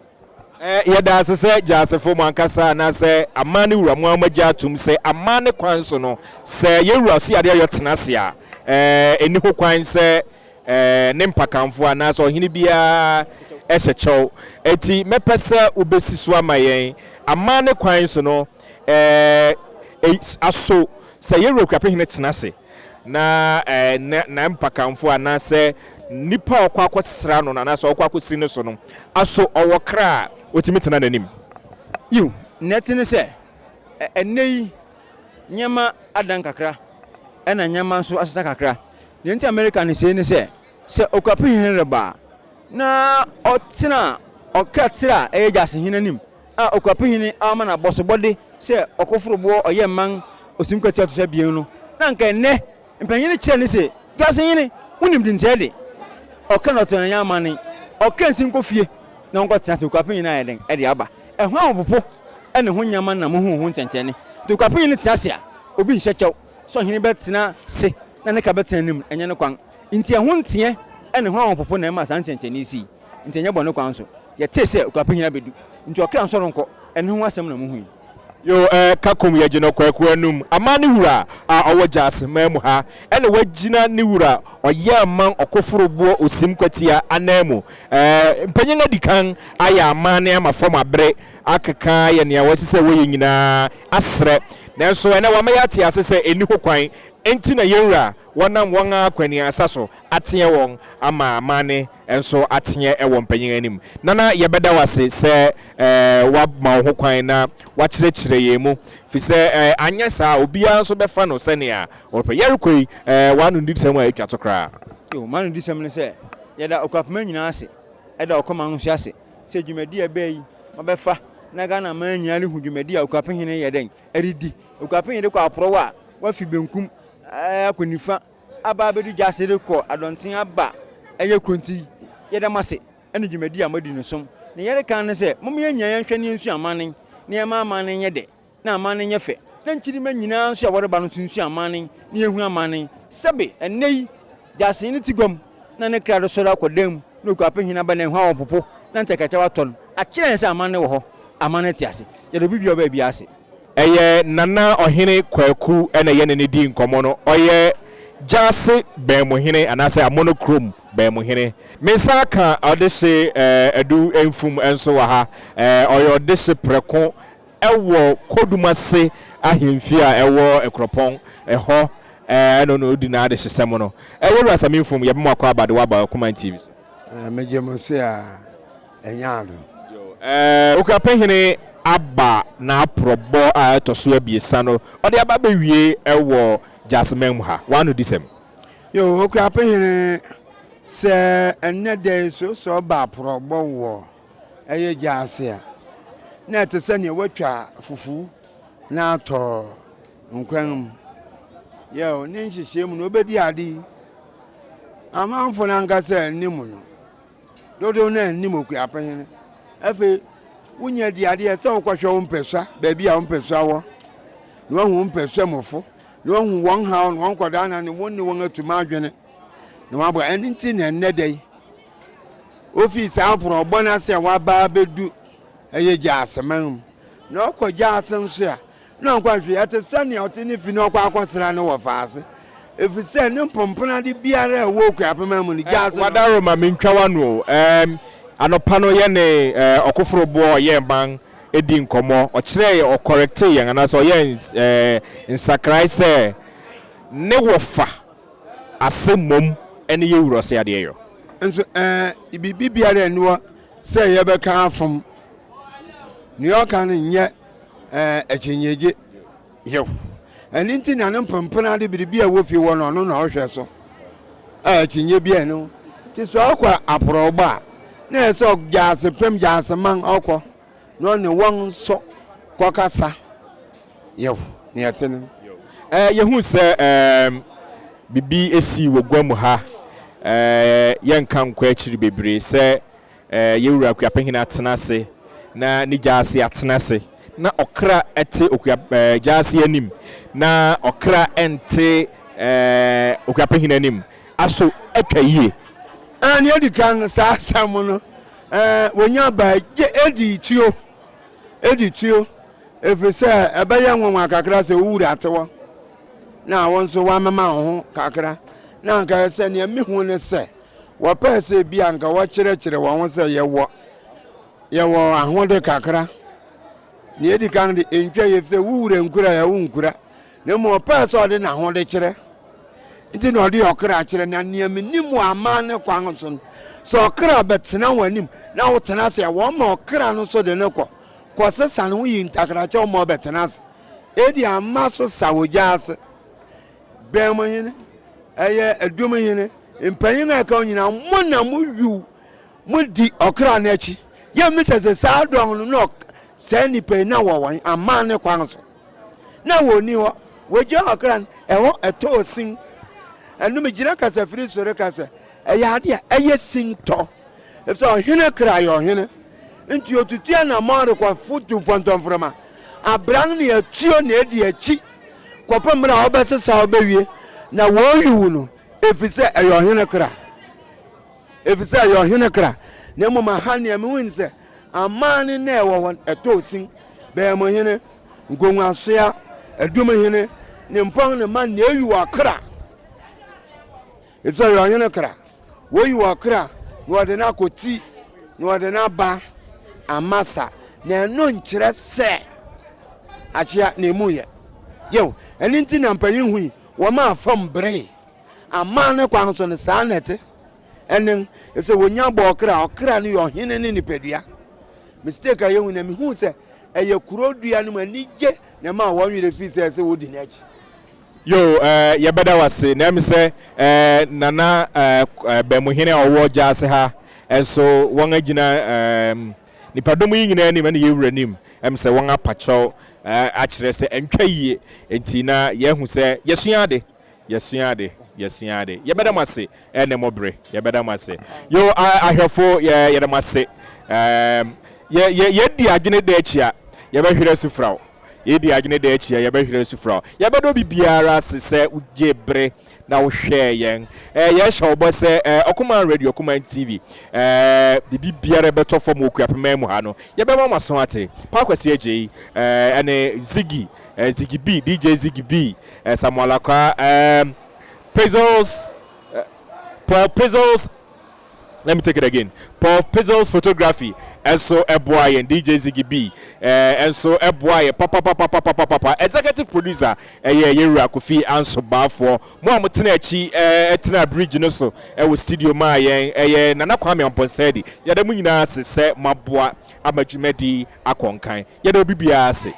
[SPEAKER 1] yɛda ase sɛ Gyasefo mu ankasa na sɛ amane wura mu amagya atum sɛ amane kwan so no sɛ yɛwura Oseadeeyo tena se a eni ho kwan sɛ ne mpakamfo ana sɛ ɔhene bia ɛhyɛ kyɛw eti mɛpɛ sɛ ubesi so ama yɛn amane kwan so no aso sɛ yɛwura Okuapehene tena se na na mpakamfo ana sɛ nipa ɔkɔ akɔsra no na sɛ ɔkɔ akɔsi ne so no aso ɔwɔ kra otimi tena nanim
[SPEAKER 2] you netine sɛ ɛnɛyi nyama adan kakra ɛna nyama nso asesa kakra ne nti America ne sɛ ne sɛ Okuapehene reba na ɔtena ɔkatra ɛyɛ Gyase hene nim a Okuapehene ama na bɔsobɔde sɛ ɔkoforobo ɔyɛ man osimkwati atosɛ bien no na nka ɛnɛ mpanyine kyerɛ ne sɛ Gyase hene wonim dinkyɛ de ɔka na ɔtɔ na nyamane ɔka nsi nkɔfie na ɔnkɔ tena sɛ Okuapehene ayɛ den ɛde aba ɛho ahopopo ɛne ho nyama na mo ho nkyɛnkyɛne de Okuapehene tena se a obi nhyɛ kyɛw so ɔhene bɛtena se na ne ka bɛtena nim ɛnyɛ ne kwan nti ɛho nteɛ ɛne ho ahopopo na ɛma saa nkyɛnkyɛne si nti ɛnyɛ bɔ ne kwan so yɛte sɛ Okuapehene abedu nti ɔkra nsɔro nkɔ ɛne ho asɛm na mo hu
[SPEAKER 1] yo kakom yɛgyina kwaku anum amane wura a ɔwɔ Gyase mamu ha ɛna wagina ne wura ɔyɛ aman ɔkoforoboɔ osimkwatia anamu mpanyin adikan ayɛ amane ama fam abrɛ akeka yɛ nea wɔsɛ wɔyɛ nyinaa asrɛ nanso ɛna wɔmɛyɛ ate ase sɛ eni ho kwan enti na yɛwura wɔnam wɔn akwani asa so ateɛ wɔn ama amane enso ateɛ ɛwɔ mpanyin anim nana yɛbɛda wase sɛ wama ho kwan na wakyerɛkyerɛ yɛn mu fi sɛ anyɛ saa obiara nso bɛfa no sɛnea ɔpɛ yɛrekɔ yi wano ndi sɛm a atwa to koraa
[SPEAKER 2] yo mano di sɛm ne sɛ yɛda Okuapehene nyinaa ase ɛda ɔkɔma no so ase sɛ dwumadi a bɛyi mabɛfa na Ghana man nyinaa ne hu dwumadi a Okuapehene yɛ den ɛredi Okuapehene de kɔ aporɔ a wafi benkum akonifa aba bedu Gyase de kɔ adɔnten aba ɛyɛ konti yɛda mase ɛne dwumadi a madi no som ne yɛre kan ne sɛ mom yɛnya yɛnhwɛ ne nsu amane ne yɛma amane nyɛ de na amane nyɛ fɛ na nkyirima nyinaa nso a wɔreba no nsu amane ne yɛhu amane sɛbe ɛnɛ yi Gyase ne tigom na ne kra do sɔrɔ akɔdam na Okuapehene aba na ɛho a wɔpopo na ntɛkɛkyɛ watɔ no akyerɛ sɛ amane wɔ hɔ amane te ase yɛde bibia ɔba bi ase
[SPEAKER 1] ɛyɛ nana ɔhene kwaku ɛna yɛ ne di nkɔmɔ no ɔyɛ Gyase Bemuhine and I say Amanokrom Bemuhine. Mesaka odese edu enfum enso ha oyo odese preko ewo kodumase ahemfia ewo ekropon eho no no di na de sesemo no ewo rasami enfum ye bema kwa abade wa ba Okuman TV
[SPEAKER 17] mejemose a enyado
[SPEAKER 1] Okuapehene aba na probo a toso abiesa no ode aba bewie ewo Gyase mem ha wanu disem
[SPEAKER 17] yo Okuapehene se enne de so ba probo wo eye Gyase a na te se ne watwa fufu na ato nkwan yo ne nhihye mu no obedi ade amanfo na ngasa nimu no dodo na nimu Okuapehene afi wunya di ade se okwahwe wo mpesa ba bia wo mpesa wo no hu mpesa mofo no hu won ha no nkoda na ne wonni won atuma adwene no abo enti na enne dai office afro gbona se wa ba bedu eye Gyase man no ko Gyase nso a no nkwahwe ate sane otini fi no kwa akwasra no wo faase efi se ne mpompona de biara wo Okuapehene mu ni Gyase
[SPEAKER 1] wadaro ma mentwa wano anopa no ye ne okoforobo ye ban edi nkomo o kire o correct yen ana so ye insakrai se ne wofa asemom ene ye wuro Oseadeeyo
[SPEAKER 17] enso ibibi biara enwo se ye be kan afom ni o kan nye echenyeje yew eninti na ne mpempena de biribi a wo fi wo no na o hwe so echenye bia no ti so akwa aporogba na so Gyase pem Gyase man okwo no ne won so kokasa yew ne yatene
[SPEAKER 1] yehu se bibi esi wogwamu ha yenkan kwa akiri bebre se yewura Okuapehene atenase na ni Gyase atenase na okra ete Gyase anim na okra ente Okuapehene anim aso atwa yie
[SPEAKER 17] ani edi kan sa samu no wonya ba edi tio efese ebeye nwanwa kakra se wura atewo na won so wa mama ho kakra na nka se ne mihu ne se wo pese bi anka wo kire wo se yewo ahode kakra ne edi kan de entwa yefse wura nkura ya wunkura ne mo pese ode na ahode kire nti no ode okra kire na ne amnimu amane kwan so okra betena wanim na wo tena se wo ma okra no so de ne ko sesa no yi ntakra che wo ma betena se edi amma so sawo Gyase bemo hene eye adumo hene empanyin aka onyina mo na mo yu mo di okra na achi ye misese sa don no se ni pe na wo wan amane kwan so na wo ni ho wo je okra eho eto osin enu me gina kasa firi sore kasa eye eye sinto if so hene kra yo hene nti otutua na mare kwa futu fonton frama abran ne atuo na edi achi kopamra obesesa obewie na wo yiwu no efise eye hene kra na mo mahane am winse amane na ewo won etosin be mo hene ngonwa soa adum hene ne mpon ne man na eyu akra efise eye hene kra wo yiwu akra no de na koti no de na ba amasa na no nkyere se achia na emuye yo eninti na mpanyin hui wo ma afam bre amane kwan so ne sa nete enen efse wonya bo okra ne yo hene ne nipadua mistake ayehu na mehu se eye kurodua no manije na ma wo nwire fi se wodi na achi
[SPEAKER 1] yo ye beda wase na me se nana Bemuhene owo Gyase ha enso won agina nipadom yi nyina ni me yewura nim se won apacho akire se entwa yie enti na yehu se yesuade ye beda mase ene mobre ye beda mase yo ahwefo ye de mase ye di agene de achia ye be hwere sufrawo ye di agene de achia ye be hwere sufrawo ye bedo bibiara se ujebre na wo hwe yen ye sha obo se Okuman radio Okuman TV bibiara beto fom Okuapehene mu ha no ye be ma maso ate pa kwasi eje ene Ziggy B DJ Ziggy B Samuel Akwa Pizzles, Paul Pizzles. Let me take it again. Paul Pizzles photography. And so Eboy and DJ Ziggy B. And so Eboy, papa. Executive producer, Yera Kofi Anso Bafo. Mo Tinechi, Tina Bridge, no so. With studio my Nana Kwame on Ponsedi. Yadamunina se Mabua Amajumedi Akonkai. Yado Bibiase.